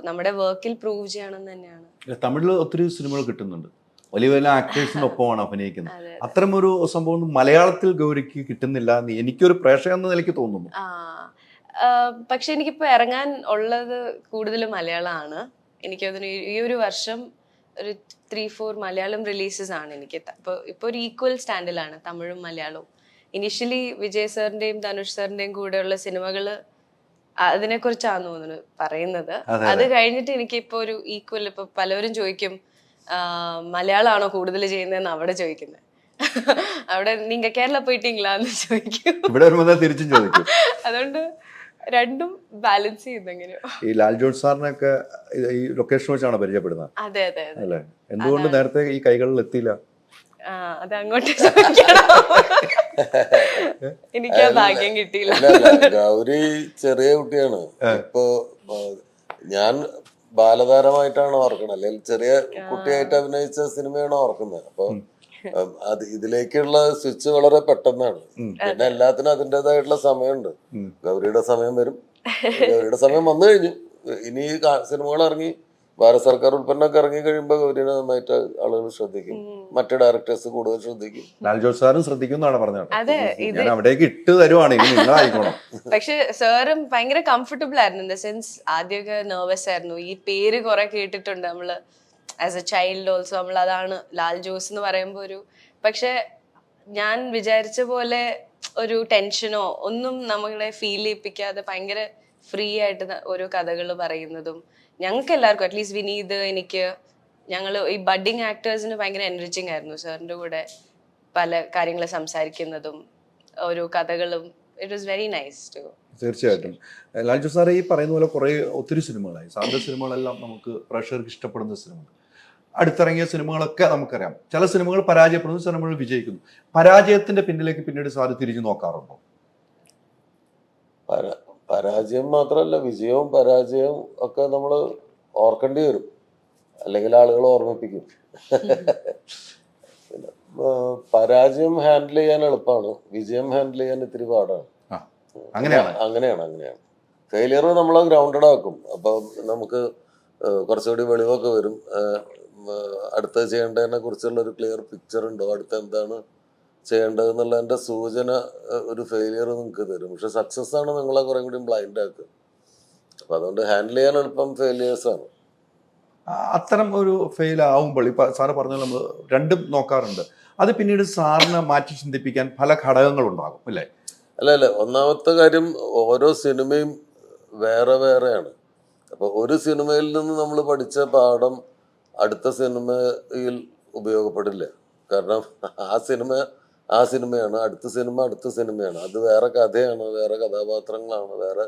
നമ്മുടെ വർക്കിൽ പ്രൂവ് ചെയ്യണമെന്ന് തന്നെയാണ്. തമിഴിൽ ഒത്തിരി സിനിമകൾ കിട്ടുന്നുണ്ട്, വലിയ വലിയ ആക്ടേഴ്സിനൊപ്പമാണ് അഭിനയിക്കുന്നത്. അത്തരം ഒരു സംഭവം മലയാളത്തിൽ ഗൗരിക്ക് കിട്ടുന്നില്ല എന്ന് എനിക്കൊരു പ്രേക്ഷകൻ എന്ന നിലയ്ക്ക് തോന്നുന്നു. പക്ഷെ എനിക്കിപ്പോ ഇറങ്ങാൻ ഉള്ളത് കൂടുതലും മലയാളമാണ്. എനിക്ക് തോന്നുന്നു ഈ ഒരു വർഷം ഒരു 3-4 മലയാളം റിലീസസ് ആണ് എനിക്ക്. ഇപ്പൊ ഒരു ഈക്വൽ സ്റ്റാൻഡിലാണ് തമിഴും മലയാളവും. ഇനിഷ്യലി വിജയ് സാറിന്റെയും ധനുഷ് സാറിന്റെയും കൂടെയുള്ള സിനിമകള് അതിനെ കുറിച്ചാണ് തോന്നുന്നു പറയുന്നത്. അത് കഴിഞ്ഞിട്ട് എനിക്കിപ്പോ ഒരു ഈക്വൽ, ഇപ്പൊ പലവരും ചോദിക്കും മലയാളമാണോ കൂടുതൽ ചെയ്യുന്നതെന്ന് അവിടെ ചോദിക്കുന്നത്. അവിടെ നിങ്ങ കേരള പോയിട്ടില്ലാന്ന് ചോദിക്കും, ഇവിടെ വരുമ്പോൾ തിരിച്ചും ചോദിക്കും. അതുകൊണ്ട് രണ്ടും ബാലൻസ് ചെയ്യുന്നെങ്ങനെയോ. ഈ ലാൽ ജോൺ സാറിനൊക്കെ ഈ ലൊക്കേഷൻ വെച്ചാണ് പരിചയപ്പെടുന്നത്. അതെ അതെ അല്ലേ? എന്തുകൊണ്ട് നേരത്തെ ഈ കൈകളിൽ എത്തിയില്ല? അത് അങ്ങോട്ട് ചോദിക്കണം, എനിക്ക് ആ ഭാഗ്യം കിട്ടിയില്ല. ഗൗരി ചെറിയ കുട്ടിയാണ്. ഇപ്പൊ ഞാൻ ബാലതാരമായിട്ടാണ് ഓർക്കുന്നത്, അല്ലെങ്കിൽ ചെറിയ കുട്ടിയായിട്ട് അഭിനയിച്ച സിനിമയാണ് ഓർക്കുന്നത്. അപ്പൊ ഇതിലേക്കുള്ള സ്വിച്ച് വളരെ പെട്ടെന്നാണ്. പിന്നെ എല്ലാത്തിനും അതിൻ്റെതായിട്ടുള്ള സമയമുണ്ട്. ഗൗരിയുടെ സമയം വരും, ഗൗരിയുടെ സമയം വന്നു കഴിഞ്ഞു. ഇനി സിനിമകൾ ഇറങ്ങി ഭാരത സർക്കാർ ഉൽപ്പന്നമൊക്കെ ഇറങ്ങി കഴിയുമ്പോൾ ഗൗരിനെ നന്നായിട്ട് ആളുകൾ ശ്രദ്ധിക്കും, മറ്റു ഡയറക്ടേഴ്സ് കൂടുതൽ ശ്രദ്ധിക്കും. ലാൽ ജോസ് സാറും ശ്രദ്ധിക്കും എന്നാണ് പറഞ്ഞത്. ഞാൻ അവിടേക്ക് ഇട്ട് തരുവാണ്, ഇനി നിങ്ങളായിക്കോണം. പക്ഷെ സാറും ഭയങ്കര കംഫർട്ടബിൾ ആയിരുന്നു. ഇൻ ദ സെൻസ് ആദ്യമൊക്കെ നെർവസ് ആയിരുന്നു. ഈ പേര് കുറെ കേട്ടിട്ടുണ്ട് നമ്മള് ആസ് എ ചൈൽഡ് ഓൾസോ. നമ്മൾ അതാണ് ലാൽ ജോസ് എന്ന് പറയുമ്പോൾ പക്ഷെ ഞാൻ വിചാരിച്ച പോലെ ഒരു ടെൻഷനോ ഒന്നും നമ്മളെ ഫീൽ ചെയ്യിപ്പിക്കാതെ ഭയങ്കര ഫ്രീ ആയിട്ട് ഓരോ കഥകൾ പറയുന്നതും ഞങ്ങൾക്ക് എല്ലാവർക്കും, അറ്റ്ലീസ്റ്റ് വിനീത്, എനിക്ക്, ഞങ്ങൾ ഈ ബഡ്ഡിങ് ആക്ടേഴ്സിന് ഭയങ്കര എൻറിച്ചിങ് ആയിരുന്നു സാറിൻ്റെ കൂടെ പല കാര്യങ്ങൾ സംസാരിക്കുന്നതും ഓരോ കഥകളും it was very nice too. തീർച്ചയായിട്ടും. ലാൽജു സാറേ, ഈ പറയുന്ന പോലെ ഒത്തിരി സിനിമകളായി. സാറിൻ്റെ സിനിമകളെല്ലാം നമുക്ക് പ്രേക്ഷകർക്ക് ഇഷ്ടപ്പെടുന്ന സിനിമകൾ, അടുത്തിറങ്ങിയ സിനിമകളൊക്കെ നമുക്കറിയാം. ചില സിനിമകൾ പരാജയപ്പെടുന്നു, സിനിമകൾ വിജയിക്കുന്നു. പരാജയത്തിന്റെ പിന്നിലേക്ക് പിന്നീട് സാറ് തിരിഞ്ഞു നോക്കാറുണ്ടോ? പരാജയം മാത്രമല്ല, വിജയവും പരാജയവും ഒക്കെ നമ്മൾ ഓർക്കേണ്ടി വരും, അല്ലെങ്കിൽ ആളുകൾ ഓർമ്മിപ്പിക്കും. പിന്നെ പരാജയം ഹാൻഡിൽ ചെയ്യാൻ എളുപ്പമാണ്, വിജയം ഹാൻഡിൽ ചെയ്യാൻ ഇത്തിരി പാടാണ്. അങ്ങനെയാണ്. ഫെയിലിയർ നമ്മളെ ഗ്രൗണ്ടഡ് ആക്കും. അപ്പം നമുക്ക് കുറച്ചുകൂടി വെളിവൊക്കെ വരും. അടുത്ത ചെയ്യേണ്ടതിനെ കുറിച്ചുള്ള ഒരു ക്ലിയർ പിക്ചർ ഉണ്ടോ, അടുത്ത എന്താണ് ചെയ്യേണ്ടതെന്നുള്ളതിൻ്റെ സൂചന ഒരു ഫെയിലിയർ നിങ്ങൾക്ക് തരും. പക്ഷെ സക്സസ് ആണ് നിങ്ങളെ കുറേ കൂടി ബ്ലൈൻഡ് ആക്കുക. അപ്പം അതുകൊണ്ട് ഹാൻഡിൽ ചെയ്യാൻ എളുപ്പം ഫെയിലിയേഴ്സാണ്. അത്തരം ഒരു ഫെയിൽ ആവുമ്പോൾ ഇപ്പം സാറ് പറഞ്ഞാൽ നമ്മൾ രണ്ടും നോക്കാറുണ്ട്. അത് പിന്നീട് സാറിനെ മാറ്റി ചിന്തിപ്പിക്കാൻ പല ഘടകങ്ങളുണ്ടാകും അല്ലേ? അല്ല, ഒന്നാമത്തെ കാര്യം, ഓരോ സിനിമയും വേറെ വേറെയാണ്. അപ്പോൾ ഒരു സിനിമയിൽ നിന്ന് നമ്മൾ പഠിച്ച പാഠം അടുത്ത സിനിമയിൽ ഉപയോഗപ്പെടില്ല. കാരണം ആ സിനിമയാണ്, അടുത്ത സിനിമയാണ്. അത് വേറെ കഥയാണ്, വേറെ കഥാപാത്രങ്ങളാണ്, വേറെ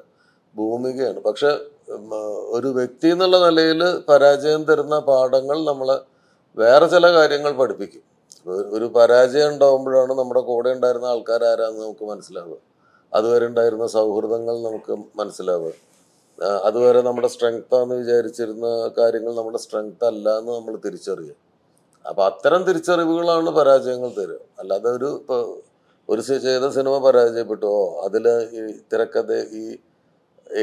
ഭൂമികയാണ്. പക്ഷെ ഒരു വ്യക്തി എന്നുള്ള നിലയിൽ പരാജയം തരുന്ന പാഠങ്ങൾ നമ്മളെ വേറെ ചില കാര്യങ്ങൾ പഠിപ്പിക്കും. ഒരു പരാജയം ഉണ്ടാകുമ്പോഴാണ് നമ്മുടെ കൂടെ ഉണ്ടായിരുന്ന ആൾക്കാർ ആരാന്ന് നമുക്ക് മനസ്സിലാവുക, അതുവരെ ഉണ്ടായിരുന്ന സൗഹൃദങ്ങൾ നമുക്ക് മനസ്സിലാവുക, അതുവരെ നമ്മുടെ സ്ട്രെങ്ത്താന്ന് വിചാരിച്ചിരുന്ന കാര്യങ്ങൾ നമ്മുടെ സ്ട്രെങ്ത് അല്ല എന്ന് നമ്മൾ തിരിച്ചറിയുക. അപ്പം അത്തരം തിരിച്ചറിവുകളാണ് പരാജയങ്ങൾ തരിക. അല്ലാതെ ഒരു ചെയ്ത സിനിമ പരാജയപ്പെട്ടു, അതിൽ ഈ തിരക്കഥ ഈ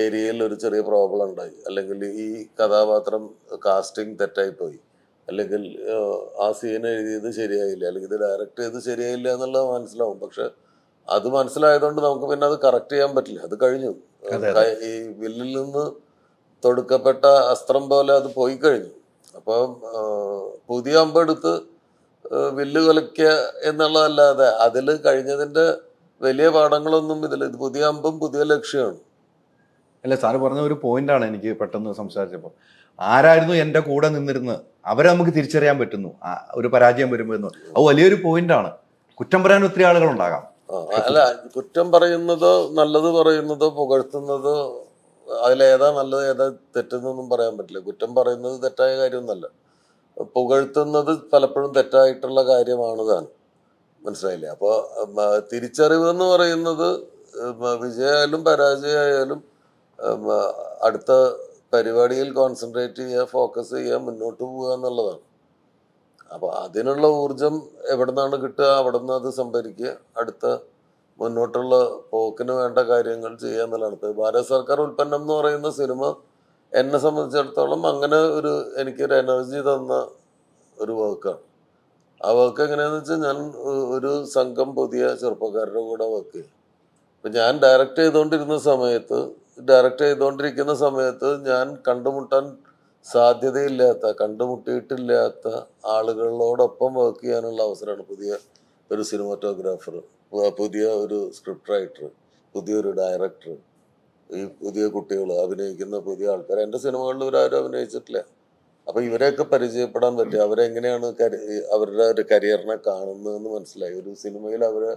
ഏരിയയിൽ ഒരു ചെറിയ പ്രോബ്ലം ഉണ്ടായി, അല്ലെങ്കിൽ ഈ കഥാപാത്രം കാസ്റ്റിംഗ് തെറ്റായിപ്പോയി, അല്ലെങ്കിൽ ആ സീൻ എഴുതിയത് ശരിയായില്ല, അല്ലെങ്കിൽ ഇത് ഡയറക്റ്റ് ചെയ്ത് ശരിയായില്ല എന്നുള്ളത് മനസ്സിലാവും. പക്ഷെ അത് മനസ്സിലായതുകൊണ്ട് നമുക്ക് പിന്നെ അത് കറക്റ്റ് ചെയ്യാൻ പറ്റില്ല. അത് കഴിഞ്ഞു. ഈ വില്ലിൽ നിന്ന് തൊടുക്കപ്പെട്ട അസ്ത്രം പോലെ അത് പോയി കഴിഞ്ഞു. അപ്പം പുതിയ അമ്പെടുത്ത് വില്ല് കൊലയ്ക്കുക എന്നുള്ളതല്ലാതെ അതിൽ കഴിഞ്ഞതിൻ്റെ വലിയ പാഠങ്ങളൊന്നും ഇതിൽ. ഇത് പുതിയ അമ്പും പുതിയ ലക്ഷ്യമാണ്. അല്ല, സാറ് പറഞ്ഞ ഒരു പോയിന്റാണ് എനിക്ക് പെട്ടെന്ന് സംസാരിച്ചപ്പോൾ. ആരായിരുന്നു എൻ്റെ കൂടെ നിന്നിരുന്നത്, അവരെ നമുക്ക് തിരിച്ചറിയാൻ പറ്റുന്നു ഒരു പരാജയം വരുമ്പോൾ എന്ന്. അത് വലിയൊരു പോയിന്റാണ്. കുറ്റം പറയാൻ ഒത്തിരി ആളുകളുണ്ടാകാം. അല്ല, കുറ്റം പറയുന്നതോ നല്ലത് പറയുന്നതോ പുകഴ്ത്തുന്നതോ അതിലേതാ നല്ലത് ഏതാ തെറ്റെന്നൊന്നും പറയാൻ പറ്റില്ല. കുറ്റം പറയുന്നത് തെറ്റായ കാര്യമൊന്നുമല്ല, പുകഴ്ത്തുന്നത് പലപ്പോഴും തെറ്റായിട്ടുള്ള കാര്യമാണ് താൻ. മനസ്സിലായില്ലേ? അപ്പോൾ തിരിച്ചറിവ് എന്ന് പറയുന്നത് വിജയമായാലും പരാജയമായാലും അടുത്ത പരിപാടിയിൽ കോൺസെൻട്രേറ്റ് ചെയ്യുക, ഫോക്കസ് ചെയ്യുക, മുന്നോട്ട് പോവുക എന്നുള്ളതാണ്. അപ്പോൾ അതിനുള്ള ഊർജം എവിടെ നിന്നാണ് കിട്ടുക, അവിടെ നിന്ന് അത് സംഭരിക്കുക, അടുത്ത മുന്നോട്ടുള്ള പോക്കിന് വേണ്ട കാര്യങ്ങൾ ചെയ്യുക എന്നുള്ളതാണ്. ഇപ്പോൾ ഭാരത സർക്കാർ ഉൽപ്പന്നം എന്ന് പറയുന്ന സിനിമ എന്നെ സംബന്ധിച്ചിടത്തോളം അങ്ങനെ എനിക്കൊരു എനർജി തന്ന ഒരു വർക്കാണ്. ആ വർക്ക് എങ്ങനെയാണെന്ന് വെച്ചാൽ, ഞാൻ ഒരു സംഘം പുതിയ ചെറുപ്പക്കാരുടെ കൂടെ വർക്ക് ചെയ്യും. ഇപ്പം ഞാൻ ഡയറക്റ്റ് ചെയ്തുകൊണ്ടിരിക്കുന്ന സമയത്ത് ഞാൻ കണ്ടുമുട്ടാൻ സാധ്യതയില്ലാത്ത, കണ്ടുമുട്ടിയിട്ടില്ലാത്ത ആളുകളോടൊപ്പം വർക്ക് ചെയ്യാനുള്ള അവസരമാണ് പുതിയ ഒരു സിനിമാറ്റോഗ്രാഫർ, പുതിയ ഒരു സ്ക്രിപ്റ്റ് റൈറ്റർ, പുതിയൊരു ഡയറക്ടർ, ഈ പുതിയ കുട്ടികൾ അഭിനയിക്കുന്ന പുതിയ ആൾക്കാർ. എൻ്റെ സിനിമകളിൽ ഇവരാരും അഭിനയിച്ചിട്ടില്ല. അപ്പം ഇവരെയൊക്കെ പരിചയപ്പെടാൻ പറ്റി. അവരെങ്ങനെയാണ് അവരുടെ ഒരു കരിയറിനെ കാണുന്നതെന്ന് മനസ്സിലായി. ഒരു സിനിമയിൽ അവരെ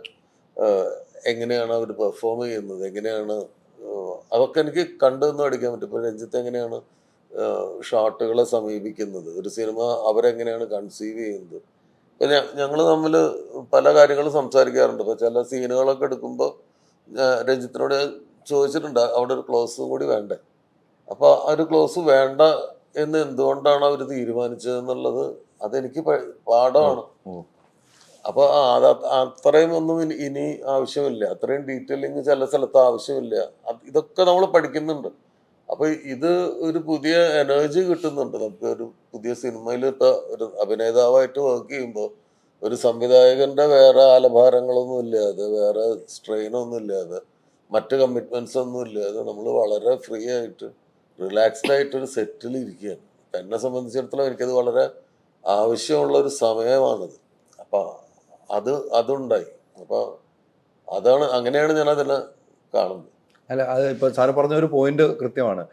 എങ്ങനെയാണ് അവർ പെർഫോം ചെയ്യുന്നത്, എങ്ങനെയാണ് അതൊക്കെ എനിക്ക് കണ്ടെന്ന് പഠിക്കാൻ പറ്റും. ഇപ്പോൾ രഞ്ജിത്ത് എങ്ങനെയാണ് ഷോട്ടുകളെ സമീപിക്കുന്നത്, ഒരു സിനിമ അവരെങ്ങനെയാണ് കൺസീവ് ചെയ്യുന്നത്. ഇപ്പം ഞങ്ങൾ തമ്മിൽ പല കാര്യങ്ങളും സംസാരിക്കാറുണ്ട്. ഇപ്പോൾ ചില സീനുകളൊക്കെ എടുക്കുമ്പോൾ രഞ്ജിത്തിനോട് ചോദിച്ചിട്ടുണ്ട്, അവിടെ ഒരു ക്ലോസും കൂടി വേണ്ടേ. അപ്പോൾ ആ ഒരു ക്ലോസ് വേണ്ട എന്ന് എന്തുകൊണ്ടാണ് അവർ തീരുമാനിച്ചതെന്നുള്ളത് അതെനിക്ക് പാഠമാണ്. അപ്പോൾ അത്രയും ഒന്നും ഇനി ആവശ്യമില്ല, അത്രയും ഡീറ്റെയിലിങ് ചില സ്ഥലത്ത് ആവശ്യമില്ല. ഇതൊക്കെ നമ്മൾ പഠിക്കുന്നുണ്ട്. അപ്പോൾ ഇത് ഒരു പുതിയ എനർജി കിട്ടുന്നുണ്ട് നമുക്ക്. ഒരു പുതിയ സിനിമയിൽ ഇപ്പോൾ ഒരു അഭിനേതാവായിട്ട് വർക്ക് ചെയ്യുമ്പോൾ ഒരു സംവിധായകൻ്റെ വേറെ ആലഭാരങ്ങളൊന്നും ഇല്ലാതെ, വേറെ സ്ട്രെയിനൊന്നും ഇല്ലാതെ, മറ്റ് കമ്മിറ്റ്മെൻറ്റ്സ് ഒന്നും ഇല്ലാതെ നമ്മൾ വളരെ ഫ്രീ ആയിട്ട് റിലാക്സ്ഡ് ആയിട്ടൊരു സെറ്റിൽ ഇരിക്കുകയാണ്. അപ്പം എന്നെ സംബന്ധിച്ചിടത്തോളം എനിക്കത് വളരെ ആവശ്യമുള്ള ഒരു സമയമാണിത്. അപ്പം അതുണ്ടായി. അപ്പോൾ അങ്ങനെയാണ് ഞാനതിനെ കാണുന്നത്. അല്ല, അത് ഇപ്പോൾ സാറ് പറഞ്ഞ ഒരു പോയിന്റ് കൃത്യമാണ്.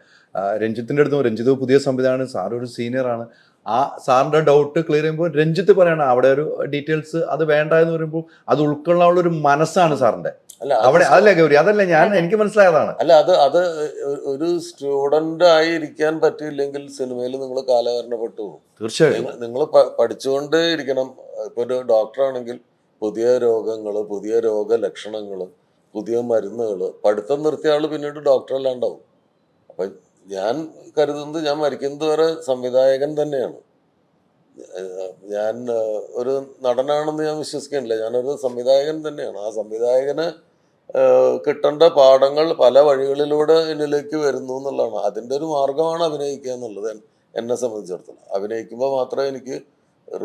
രഞ്ജിത്തിൻ്റെ അടുത്തും, രഞ്ജിത്ത് പുതിയ സംവിധാനം, സാറൊരു സീനിയറാണ്. ആ സാറിൻ്റെ ഡൗട്ട് ക്ലിയർ ചെയ്യുമ്പോൾ രഞ്ജിത്ത് പറയണം അവിടെ ഒരു ഡീറ്റെയിൽസ് അത് വേണ്ട എന്ന് പറയുമ്പോൾ അത് ഉൾക്കൊള്ളാനുള്ള ഒരു മനസ്സാണ് സാറിൻ്റെ. അല്ല അവിടെ അതല്ലേ ഗൗരി, അതല്ല എനിക്ക് മനസ്സിലായതാണ്. അല്ല അത് ഒരു സ്റ്റുഡന്റ് ആയി ഇരിക്കാൻ പറ്റിയില്ലെങ്കിൽ സിനിമയിൽ നിങ്ങൾ കാലഹരണപ്പെട്ടു പോകും. തീർച്ചയായും. നിങ്ങൾ പഠിച്ചുകൊണ്ടേ ഇരിക്കണം. ഇപ്പൊ ഒരു ഡോക്ടറാണെങ്കിൽ പുതിയ രോഗങ്ങള്, പുതിയ രോഗലക്ഷണങ്ങള്, പുതിയ മരുന്നുകള്, പഠിത്തം നിർത്തിയ ആള് പിന്നീട് ഡോക്ടറല്ലാണ്ടാവും. അപ്പൊ ഞാൻ കരുതുന്നത് ഞാൻ മരിക്കുന്നത് വരെ സംവിധായകൻ തന്നെയാണ്. ഞാൻ ഒരു നടനാണെന്ന് ഞാൻ വിശ്വസിക്കുന്നില്ല. ഞാനൊരു സംവിധായകൻ തന്നെയാണ്. ആ സംവിധായകന് കിട്ടേണ്ട പാഠങ്ങൾ പല വഴികളിലൂടെ എന്നിലേക്ക് വരുന്നു എന്നുള്ളതാണ്. അതിൻ്റെ ഒരു മാർഗമാണ് അഭിനയിക്കുക എന്നുള്ളത്. എന്നെ സംബന്ധിച്ചിടത്തോളം അഭിനയിക്കുമ്പോൾ മാത്രമേ എനിക്ക്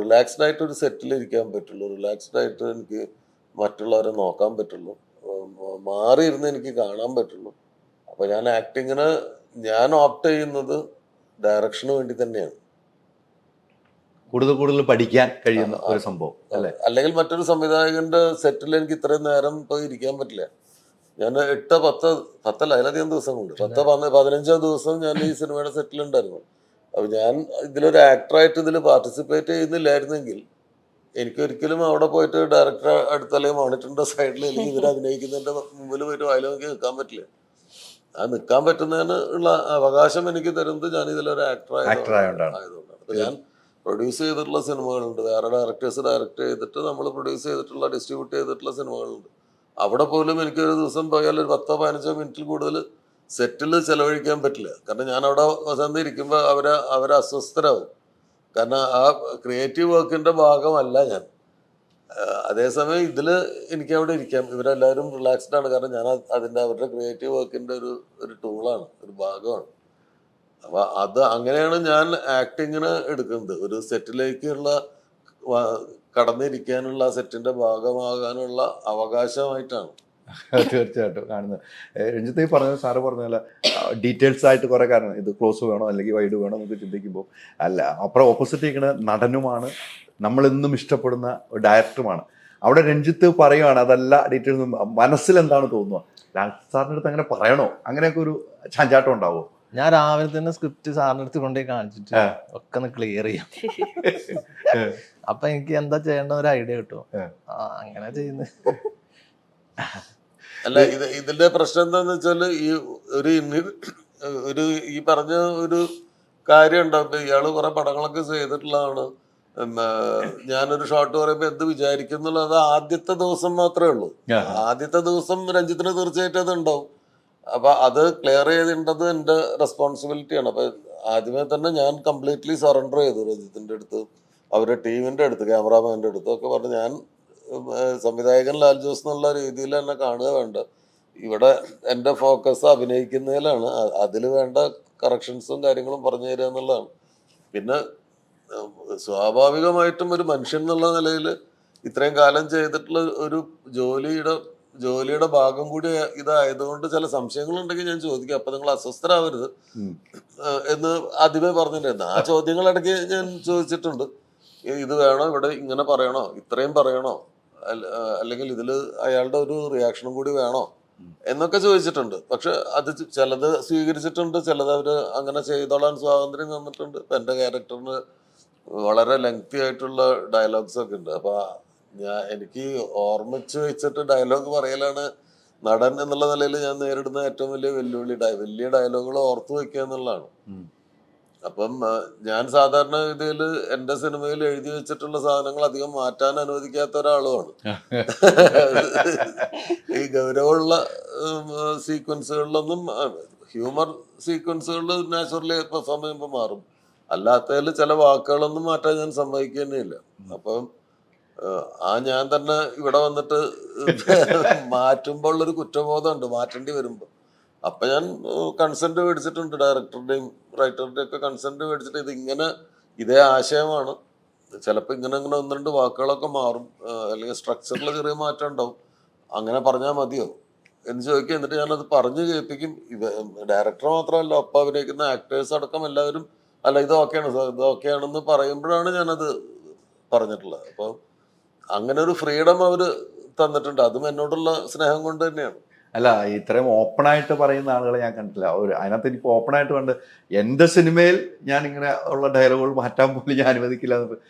റിലാക്സ്ഡ് ആയിട്ട് ഒരു സെറ്റിൽ ഇരിക്കാൻ പറ്റുള്ളൂ. റിലാക്സ്ഡ് ആയിട്ട് എനിക്ക് മറ്റുള്ളവരെ നോക്കാൻ പറ്റുള്ളൂ. മാറിയിരുന്ന് എനിക്ക് കാണാൻ പറ്റുള്ളൂ. അപ്പൊ ഞാൻ ആക്ടിങ്ങിന് ഞാൻ ഓപ്റ്റ് ചെയ്യുന്നത് ഡയറക്ഷന് വേണ്ടി തന്നെയാണ്. കൂടുതൽ പഠിക്കാൻ കഴിയുന്ന ഒരു സംഭവം അല്ലേ? അല്ലെങ്കിൽ മറ്റൊരു സംവിധായകന്റെ സെറ്റിൽ എനിക്ക് ഇത്രയും നേരം പോയി ഇരിക്കാൻ പറ്റില്ല. ഞാൻ 8-10 അതിലധികം ദിവസങ്ങളുണ്ട്. 10-15 ദിവസം ഞാൻ ഈ സിനിമയുടെ സെറ്റിലുണ്ടായിരുന്നു. അപ്പൊ ഞാൻ ഇതിലൊരു ആക്ടറായിട്ട് ഇതിൽ പാർട്ടിസിപ്പേറ്റ് ചെയ്യുന്നില്ലായിരുന്നെങ്കിൽ എനിക്കൊരിക്കലും അവിടെ പോയിട്ട് ഡയറക്ടർ അടുത്ത് അല്ലെങ്കിൽ മോണിറ്ററിന്റെ സൈഡിൽ അല്ലെങ്കിൽ ഇവർ അഭിനയിക്കുന്നതിന്റെ മുമ്പിൽ പോയിട്ട് വായിൽ നോക്കി നിൽക്കാൻ പറ്റില്ല. ആ നിൽക്കാൻ പറ്റുന്നതിന് ഉള്ള അവകാശം എനിക്ക് തരുന്നത് ഞാൻ ഇതിലൊരു ആക്ടറായതുകൊണ്ടാണ്. അപ്പൊ ഞാൻ പ്രൊഡ്യൂസ് ചെയ്തിട്ടുള്ള സിനിമകളുണ്ട്, വേറെ ഡയറക്ടേഴ്സ് ഡയറക്റ്റ് ചെയ്തിട്ട് നമ്മൾ പ്രൊഡ്യൂസ് ചെയ്തിട്ടുള്ള ഡിസ്ട്രിബ്യൂട്ട് ചെയ്തിട്ടുള്ള സിനിമകളുണ്ട്. അവിടെ പോലും എനിക്കൊരു ദിവസം പോയാൽ ഒരു 10-15 മിനിറ്റിൽ കൂടുതൽ സെറ്റിൽ ചെലവഴിക്കാൻ പറ്റില്ല. കാരണം ഞാൻ അവിടെ വന്നിരിക്കുമ്പോൾ അവരെ അസ്വസ്ഥരാകും. കാരണം ആ ക്രിയേറ്റീവ് വർക്കിന്റെ ഭാഗമല്ല ഞാൻ. അതേസമയം ഇതിൽ എനിക്ക് അവിടെ ഇരിക്കാം. ഇവരെല്ലാവരും റിലാക്സ്ഡ് ആണ്. കാരണം ഞാൻ അവരുടെ ക്രിയേറ്റീവ് വർക്കിന്റെ ഒരു ടൂളാണ്, ഒരു ഭാഗമാണ്. അപ്പൊ അങ്ങനെയാണ് ഞാൻ ആക്ടിങ്ങിന് എടുക്കുന്നത്. ഒരു സെറ്റിലേക്കുള്ള കടന്നിരിക്കാനുള്ള, സെറ്റിന്റെ ഭാഗമാകാനുള്ള അവകാശമായിട്ടാണ്. തീർച്ചയായിട്ടും കാണുന്നത്. രഞ്ജിത്ത് പറഞ്ഞത്, സാറ് പറഞ്ഞ ഡീറ്റെയിൽസ് ആയിട്ട് കുറെ കാരണം, ഇത് ക്ലോസ് വേണോ അല്ലെങ്കിൽ വൈഡ് വേണോ എന്നൊക്കെ ചിന്തിക്കുമ്പോൾ അല്ല, അപ്പുറം ഓപ്പോസിറ്റ് ഇരിക്കുന്ന നടനുമാണ്, നമ്മളെന്നും ഇഷ്ടപ്പെടുന്ന ഡയറക്ടറുമാണ്. അവിടെ രഞ്ജിത്ത് പറയുകയാണ് അതല്ല ഡീറ്റെയിൽസ്, മനസ്സിലെന്താണ് തോന്നുക, സാറിൻ്റെ അടുത്ത് അങ്ങനെ പറയണോ, അങ്ങനെയൊക്കെ ഒരു ചാഞ്ചാട്ടം ഉണ്ടാവോ? ഞാൻ രാവിലെ തന്നെ സ്ക്രിപ്റ്റ് സാറിൻ്റെ അടുത്ത് കൊണ്ടുപോയി കാണിച്ചിട്ട് ഒക്കെ ഒന്ന് ക്ലിയർ ചെയ്യാം. അപ്പൊ എനിക്ക് എന്താ ചെയ്യേണ്ട ഒരു ഐഡിയ കിട്ടും. അങ്ങനെ ചെയ്യുന്നത്. അല്ല, ഇതിന്റെ പ്രശ്നം എന്താന്ന് വെച്ചാല് ഈ പറഞ്ഞ ഒരു കാര്യം ഉണ്ടാവും. ഇയാള് കുറെ പടങ്ങളൊക്കെ ചെയ്തിട്ടുള്ളതാണ്. ഞാനൊരു ഷോട്ട് പറയുമ്പോ എന്ത് വിചാരിക്കുന്നുള്ളത് ആദ്യത്തെ ദിവസം മാത്രമേ ഉള്ളൂ. ആദ്യത്തെ ദിവസം രഞ്ജിത്തിന് തീർച്ചയായിട്ടും അത് ഉണ്ടാവും. അപ്പൊ അത് ക്ലിയർ ചെയ്തിട്ടത് എൻ്റെ റെസ്പോൺസിബിലിറ്റിയാണ്. അപ്പൊ ആദ്യമേ തന്നെ ഞാൻ കംപ്ലീറ്റ്ലി സറണ്ടർ ചെയ്തു രഞ്ജിത്തിന്റെ അടുത്ത്, അവരുടെ ടീമിന്റെ അടുത്ത്, ക്യാമറാമാൻ്റെ അടുത്തും ഒക്കെ പറഞ്ഞു ഞാൻ സംവിധായകൻ ലാൽ ജോസ് എന്നുള്ള രീതിയിൽ തന്നെ കാണുക വേണ്ട. ഇവിടെ എൻ്റെ ഫോക്കസ് അഭിനയിക്കുന്നതിലാണ്. അതിൽ വേണ്ട കറക്ഷൻസും കാര്യങ്ങളും പറഞ്ഞു തരിക എന്നുള്ളതാണ്. പിന്നെ സ്വാഭാവികമായിട്ടും ഒരു മനുഷ്യൻ എന്നുള്ള നിലയിൽ ഇത്രയും കാലം ചെയ്തിട്ടുള്ള ഒരു ജോലിയുടെ ഭാഗം കൂടി ഇതായതുകൊണ്ട് ചില സംശയങ്ങളുണ്ടെങ്കിൽ ഞാൻ ചോദിക്കാം. അപ്പൊ നിങ്ങൾ അസ്വസ്ഥരാവരുത് എന്ന് ആദ്യമേ പറഞ്ഞിട്ടുണ്ടായിരുന്നു. ആ ചോദ്യങ്ങൾ ഇടയ്ക്ക് ഞാൻ ചോദിച്ചിട്ടുണ്ട്. ഇത് വേണോ, ഇവിടെ ഇങ്ങനെ പറയണോ, ഇത്രയും പറയണോ, അല്ലെങ്കിൽ ഇതിൽ അയാളുടെ ഒരു റിയാക്ഷനും കൂടി വേണോ എന്നൊക്കെ ചോദിച്ചിട്ടുണ്ട്. പക്ഷെ അത് ചിലത് സ്വീകരിച്ചിട്ടുണ്ട്, ചിലത് അവര് അങ്ങനെ ചെയ്തോളാൻ സ്വാതന്ത്ര്യം തന്നിട്ടുണ്ട്. ഇപ്പൊ എൻ്റെ ക്യാരക്ടറിന് വളരെ ലെങ്തി ആയിട്ടുള്ള ഡയലോഗ്സ് ഒക്കെ ഉണ്ട്. അപ്പൊ എനിക്ക് ഓർമ്മിച്ച് വെച്ചിട്ട് ഡയലോഗ് പറയലാണ് നടൻ എന്നുള്ള നിലയിൽ ഞാൻ നേരിടുന്ന ഏറ്റവും വലിയ വെല്ലുവിളി. വലിയ ഡയലോഗുകൾ ഓർത്തു വെക്കുക എന്നുള്ളതാണ്. അപ്പം ഞാൻ സാധാരണ ഇതിൽ എൻ്റെ സിനിമയിൽ എഴുതി വെച്ചിട്ടുള്ള സാധനങ്ങൾ അധികം മാറ്റാൻ അനുവദിക്കാത്ത ഒരാളുമാണ്. ഈ ഗൗരവമുള്ള സീക്വൻസുകളിലൊന്നും, ഹ്യൂമർ സീക്വൻസുകളിൽ നാച്ചുറലി പെർഫോം ചെയ്യുമ്പോൾ മാറും. അല്ലാത്തതിൽ ചില വാക്കുകളൊന്നും മാറ്റാൻ ഞാൻ സമ്മതിക്കുക തന്നെയില്ല. അപ്പം ഞാൻ തന്നെ ഇവിടെ വന്നിട്ട് മാറ്റുമ്പോൾ ഉള്ളൊരു കുറ്റബോധമുണ്ട് മാറ്റേണ്ടി വരുമ്പോൾ. അപ്പൊ ഞാൻ കൺസെന്റ് മേടിച്ചിട്ടുണ്ട്, ഡയറക്ടറുടെയും റൈറ്ററുടെയും ഒക്കെ കൺസെന്റ് മേടിച്ചിട്ട് ഇതേ ആശയമാണ്, ചിലപ്പോൾ ഇങ്ങനെ 1-2 വാക്കുകളൊക്കെ മാറും, അല്ലെങ്കിൽ സ്ട്രക്ചറിൽ ചെറിയ മാറ്റം ഉണ്ടാവും, അങ്ങനെ പറഞ്ഞാൽ മതിയോ എന്ന് ചോദിക്കും. എന്നിട്ട് ഞാനത് പറഞ്ഞു കേൾപ്പിക്കും. ഡയറക്ടർ മാത്രമല്ല, ഒപ്പം അഭിനയിക്കുന്ന ആക്ടേഴ്സ് അടക്കം എല്ലാവരും അല്ല ഇത് ഓക്കെയാണ് സാർ, ഇത് ഓക്കെയാണെന്ന് പറയുമ്പോഴാണ് ഞാനത് പറഞ്ഞിട്ടുള്ളത്. അപ്പോൾ അങ്ങനെ ഒരു ഫ്രീഡം അവര് തന്നിട്ടുണ്ട്. അതും എന്നോടുള്ള സ്നേഹം കൊണ്ട് തന്നെയാണ്. അല്ല, ഇത്രയും ഓപ്പൺ ആയിട്ട് പറയുന്ന ആളുകളെ ഞാൻ കണ്ടില്ല. അതിനകത്ത് എനിക്ക് ഓപ്പൺ ആയിട്ട് കണ്ട് എൻ്റെ സിനിമയിൽ ഞാൻ ഇങ്ങനെ ഉള്ള ഡയലോഗുകൾ മാറ്റാൻ പോലും ഞാൻ അനുവദിക്കില്ല.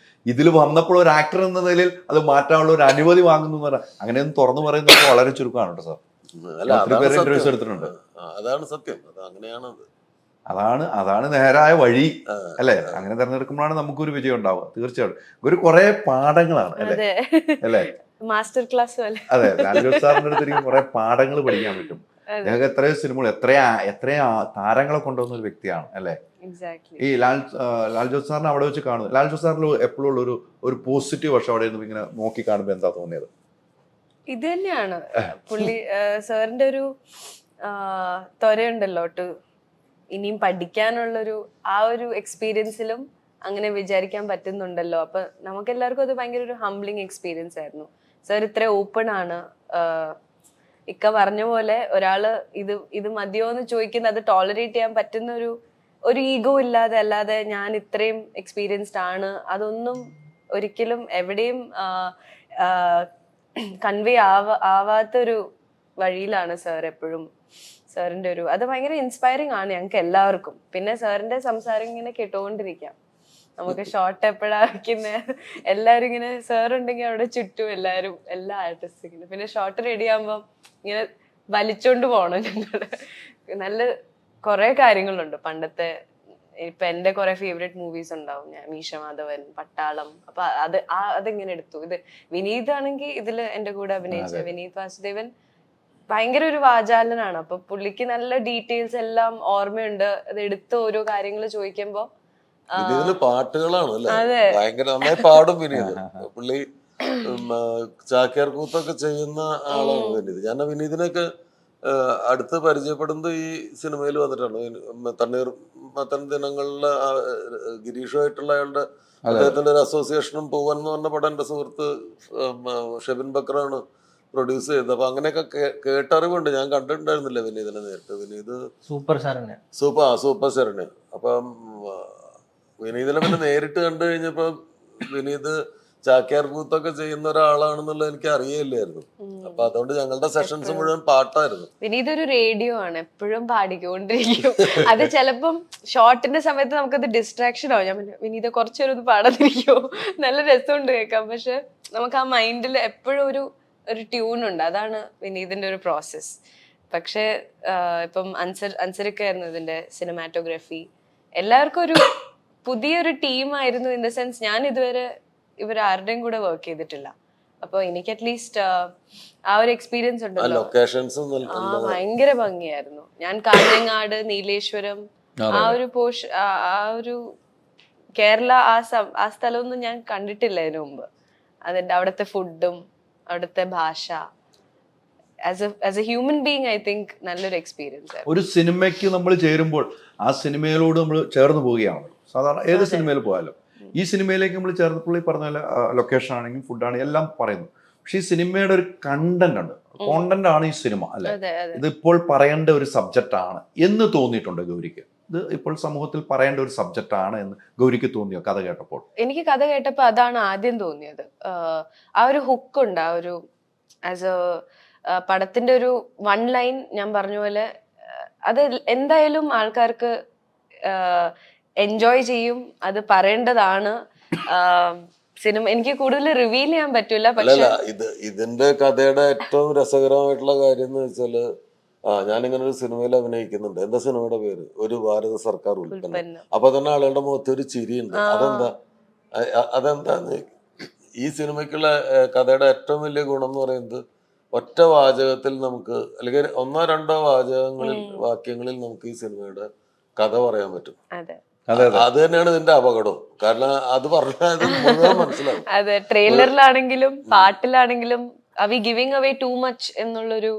ഇതിൽ വന്നപ്പോൾ ഒരു ആക്ടർ എന്ന നിലയിൽ അത് മാറ്റാനുള്ള ഒരു അനുമതി വാങ്ങുന്നു എന്ന് പറഞ്ഞാൽ അങ്ങനെയൊന്നും തുറന്നു പറയുന്നത് വളരെ ചുരുക്കമാണ് കേട്ടോ സാർ. അല്ല, ഒത്തിരി പേര് ഇന്റർവ്യൂസ് എടുത്തിട്ടുണ്ട്. അതാണ് സത്യം, അത് അങ്ങനെയാണത്. അതാണ് നേരായ വഴി അല്ലെ? അങ്ങനെ തെരഞ്ഞെടുക്കുമ്പോഴാണ് നമുക്കൊരു വിജയം ഉണ്ടാവുക. തീർച്ചയായിട്ടും ഒരു കുറെ പാഠങ്ങളാണ് അല്ലെ? അല്ലെ, മാസ്റ്റർ ക്ലാസ് പോലെ. അതെ, ലാൽജോസ് സാറിന്റെ അടുത്ത് കുറെ പാഠങ്ങൾ പഠിക്കാൻ പറ്റും. അദ്ദേഹം എത്രയോ സിനിമകൾ എത്രയോ താരങ്ങളെ കൊണ്ടുവന്ന ഒരു വ്യക്തിയാണ് അല്ലെ? ഈ ലാൽജോസ് സാറിനെ അവിടെ വെച്ച് കാണുന്നത്, ലാൽജോസ് സാറിന് എപ്പോഴും ഉള്ള ഒരു പോസിറ്റീവ് വശം അവിടെ നിന്ന് ഇങ്ങനെ നോക്കി കാണുമ്പോൾ എന്താ തോന്നിയത്? ഇത് തന്നെയാണ് പുള്ളി സാറിന്റെ ഒരു ത്വരയുണ്ടല്ലോ ഇനിയും പഠിക്കാനുള്ളൊരു ആ ഒരു എക്സ്പീരിയൻസിലും അങ്ങനെ വിചാരിക്കാൻ പറ്റുന്നുണ്ടല്ലോ. അപ്പൊ നമുക്ക് എല്ലാവർക്കും അത് ഭയങ്കര ഒരു ഹംബ്ലിങ് എക്സ്പീരിയൻസ് ആയിരുന്നു. സാർ ഇത്ര ഓപ്പൺ ആണ്. ഇക്ക പറഞ്ഞ പോലെ ഒരാള് ഇത് മതിയോ എന്ന് ചോദിക്കുന്നത് അത് ടോളറേറ്റ് ചെയ്യാൻ പറ്റുന്ന ഒരു ഈഗോ ഇല്ലാതെ, അല്ലാതെ ഞാൻ ഇത്രയും എക്സ്പീരിയൻസ്ഡ് ആണ് അതൊന്നും ഒരിക്കലും എവിടെയും കൺവേ ആവാത്തൊരു വഴിയിലാണ് സാർ എപ്പോഴും. സാറിന്റെ അത് ഭയങ്കര ഇൻസ്പയറിംഗ് ആണ് ഞങ്ങൾക്ക് എല്ലാവർക്കും. പിന്നെ സാറിന്റെ സംസാരം ഇങ്ങനെ കേട്ടോണ്ടിരിക്കാം. നമുക്ക് ഷോർട്ട് എപ്പോഴാ വയ്ക്കുന്നത്, എല്ലാവരും ഇങ്ങനെ സാർ ഉണ്ടെങ്കിൽ അവിടെ ചുറ്റും എല്ലാ ആർട്ടിസ്റ്റും ഇങ്ങനെ. പിന്നെ ഷോർട്ട് റെഡി ആകുമ്പോൾ ഇങ്ങനെ വലിച്ചോണ്ട് പോകണം ഞങ്ങള്. നല്ല കുറെ കാര്യങ്ങളുണ്ട് പണ്ടത്തെ. ഇപ്പൊ എന്റെ കുറെ ഫേവറേറ്റ് മൂവീസ് ഉണ്ടാവും. ഞാൻ മീശമാധവൻ, പട്ടാളം. അപ്പൊ അതെങ്ങനെ എടുത്തു. ഇത് വിനീത് ആണെങ്കിൽ ഇതില് എന്റെ കൂടെ അഭിനയിച്ച വിനീത് വാസുദേവൻ ഭയങ്കര ഒരു വാചാലനാണ്. അപ്പൊ പുള്ളിക്ക് നല്ല ഡീറ്റെയിൽസ് എല്ലാം ഓർമ്മയുണ്ട്. അത് എടുത്ത് ഓരോ കാര്യങ്ങൾ ചോദിക്കുമ്പോ വിനീതില് പാട്ടുകളാണ് അല്ലെ, ഭയങ്കര നന്നായി പാടും വിനീത്. പുള്ളി ചാക്യാർ കൂത്തൊക്കെ ചെയ്യുന്ന ആളാണ് വിനീത്. ഞാൻ വിനീതിനൊക്കെ അടുത്ത് പരിചയപ്പെടുന്നത് ഈ സിനിമയിൽ വന്നിട്ടാണ്. തണ്ണീർമത്തൻ ദിനങ്ങളിലെ ഗിരീഷുമായിട്ടുള്ള അയാളുടെ അദ്ദേഹത്തിന്റെ ഒരു അസോസിയേഷനും പൂവൻ എന്ന് പറഞ്ഞ പടം എൻ്റെ സുഹൃത്ത് ഷെബിൻ ബക്രാണ് പ്രൊഡ്യൂസ് ചെയ്തത്. അപ്പൊ അങ്ങനെയൊക്കെ കേട്ടറിവുണ്ട്. ഞാൻ കണ്ടിട്ടുണ്ടായിരുന്നില്ല വിനീതിനെ നേരിട്ട്. വിനീത് സൂപ്പർ ശരണ്യ. അപ്പം വിനീതിനെ പിന്നെ നേരിട്ട് കണ്ടു കഴിഞ്ഞപ്പോ വിനീത് ചാക്യാർ കൂത്തൊക്കെ ചെയ്യുന്ന ഒരാളാണെന്നുള്ളത് എനിക്ക് അറിയില്ലായിരുന്നു. അപ്പൊ അതുകൊണ്ട് ഞങ്ങളുടെ സെഷൻസ് മുഴുവൻ പാട്ടായിരുന്നു. വിനീത് ഒരു റേഡിയോ ആണ്, എപ്പോഴും പാടിക്കൊണ്ടിരിക്കും. അത് ചിലപ്പം ഷോർട്ടിന്റെ സമയത്ത് നമുക്കത് ഡിസ്ട്രാക്ഷൻ ആവും. ഞാൻ വിനീത് കുറച്ചൊരു പാടാതിരിക്കുമോ, നല്ല രസമുണ്ട് കേൾക്കാം. പക്ഷെ നമുക്ക് ആ മൈൻഡിൽ എപ്പോഴും ഒരു ട്യൂൺ ഉണ്ട്. അതാണ് വിനീതിന്റെ ഒരു പ്രോസസ്. പക്ഷെ ഇപ്പം അൻസരിക്കായിരുന്നു ഇതിന്റെ സിനിമാറ്റോഗ്രാഫി. എല്ലാവർക്കും ഒരു പുതിയൊരു ടീമായിരുന്നു. ഇൻ ദ സെൻസ് ഞാൻ ഇതുവരെ ഇവരാരുടെയും കൂടെ വർക്ക് ചെയ്തിട്ടില്ല. അപ്പൊ എനിക്ക് അറ്റ്ലീസ്റ്റ് ആ ഒരു എക്സ്പീരിയൻസ് ഉണ്ടല്ലോ. ഭയങ്കര ഭംഗിയായിരുന്നു. ഞാൻ കാഞ്ഞങ്ങാട്, നീലേശ്വരം, ആ ഒരു കേരള ആ സ്ഥലമൊന്നും ഞാൻ കണ്ടിട്ടില്ല ഇതിനു മുമ്പ്. അതിന്റെ അവിടുത്തെ ഫുഡും അവിടുത്തെ ഭാഷ, as A human being I think നല്ലൊരു എക്സ്പീരിയൻസ് ആയിരുന്നു. ഒരു സിനിമയ്ക്ക് നമ്മൾ ചേരുമ്പോൾ ആ സിനിമയിലോട് നമ്മൾ ചേർന്ന് പോവുകയാണ്. സാധാരണ ഏത് സിനിമയിൽ പോയാലും ഈ സിനിമയിലേക്ക് നമ്മൾ ചേർന്നപ്പോൾ ഈ പറഞ്ഞ പോലെ ലൊക്കേഷൻ ആണെങ്കിലും ഫുഡാണെങ്കിലും എല്ലാം പറയുന്നു. പക്ഷെ ഈ സിനിമയുടെ ഒരു കണ്ടന്റ് ഉണ്ട്, കോണ്ടന്റ് ആണ് ഈ സിനിമ അല്ലെ? ഇതിപ്പോൾ പറയേണ്ട ഒരു സബ്ജക്റ്റ് ആണ് എന്ന് തോന്നിയിട്ടുണ്ട് ഗൗരിക്ക്? ഇത് ഇപ്പോൾ സമൂഹത്തിൽ പറയേണ്ട ഒരു സബ്ജക്റ്റ് ആണ് എന്ന് ഗൗരിക്ക് തോന്നിയോ കഥ കേട്ടപ്പോൾ? എനിക്ക് കഥ കേട്ടപ്പോൾ അതാണ് ആദ്യം തോന്നിയത്. ആ ഒരു ഹുക്കുണ്ട്, ആ ഒരു ആസ് എ പടത്തിന്റെ ഒരു വൺ ലൈൻ ഞാൻ പറഞ്ഞ പോലെ അത് എന്തായാലും ആൾക്കാർക്ക് എൻജോയ് ചെയ്യും. അത് പറയേണ്ടതാണ്. സിനിമ എനിക്ക് കൂടുതൽ റിവീൽ ചെയ്യാൻ പറ്റൂല. പക്ഷെ ഇതിന്റെ കഥയുടെ ഏറ്റവും രസകരമായിട്ടുള്ള കാര്യം എന്ന് വെച്ചാല് ഞാനിങ്ങനെ ഒരു സിനിമയിൽ അഭിനയിക്കുന്നുണ്ട്. എന്താ സിനിമയുടെ പേര്? ഒരു ഭാരത സർക്കാർ ഉൽപ്പന്നം. അപ്പൊ തന്നെ ആളുകളുടെ മുഖത്ത് ഒരു ചിരിയുണ്ട്. അതെന്താന്ന് ഈ സിനിമയ്ക്കുള്ള കഥയുടെ ഏറ്റവും വലിയ ഗുണം എന്ന് പറയുന്നത് ഒറ്റ വാചകത്തിൽ നമുക്ക്, അല്ലെങ്കിൽ ഒന്നോ രണ്ടോ വാക്യങ്ങളിൽ നമുക്ക് ഈ സിനിമയുടെ കഥ പറയാൻ പറ്റും. അത് തന്നെയാണ് ഇതിന്റെ അപകടം. കാരണം അത് പറഞ്ഞാൽ മുഴുവൻ മനസ്സിലാവും. അതെ, ട്രെയിലറിലാണെങ്കിലും പാട്ടിലാണെങ്കിലും ഗിവിംഗ് അവേ ടു മച്ച് എന്നുള്ളൊരു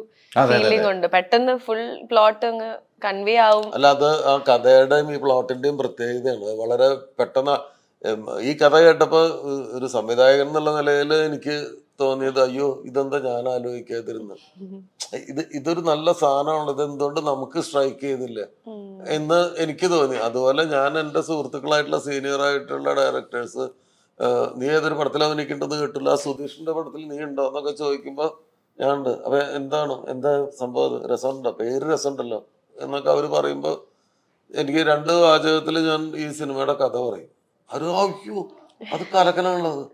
ഫീലിംഗ് ഉണ്ട്. പെട്ടെന്ന് ഫുൾ പ്ലോട്ട് അങ്ങ് കൺവേ ആവും. അല്ല, അത് ആ കഥയുടെയും ഈ പ്ലോട്ടിന്റെയും പ്രത്യേകതയാണ്. വളരെ പെട്ടെന്ന് ഈ കഥ കേട്ടപ്പോ ഒരു സംവിധായകൻ എന്നുള്ള നിലയിൽ എനിക്ക് തോന്നിയത്, അയ്യോ ഇതെന്താ ഞാൻ ആലോചിക്കാതിരുന്നു, ഇതൊരു നല്ല സാധനമാണ്, ഇത് എന്തുകൊണ്ട് നമുക്ക് സ്ട്രൈക്ക് ചെയ്തില്ല എന്ന് എനിക്ക് തോന്നി. അതുപോലെ ഞാൻ എൻ്റെ സുഹൃത്തുക്കളായിട്ടുള്ള സീനിയർ ആയിട്ടുള്ള ഡയറക്ടേഴ്സ്, നീ ഏതൊരു പടത്തിൽ അഭിനയിക്കേണ്ടത് കേട്ടില്ല, സുധീഷിന്റെ പടത്തിൽ നീ ഉണ്ടോ എന്നൊക്കെ ചോദിക്കുമ്പോൾ ഞാനുണ്ട്. അപ്പൊ എന്താ സംഭവം, രസമുണ്ടോ, പേര് രസമുണ്ടല്ലോ എന്നൊക്കെ അവര് പറയുമ്പോ എനിക്ക് 2 വാചകത്തിൽ ഞാൻ ഈ സിനിമയുടെ കഥ പറയും. അത് അയ്യോ അത് കലക്കലാണുള്ളത്.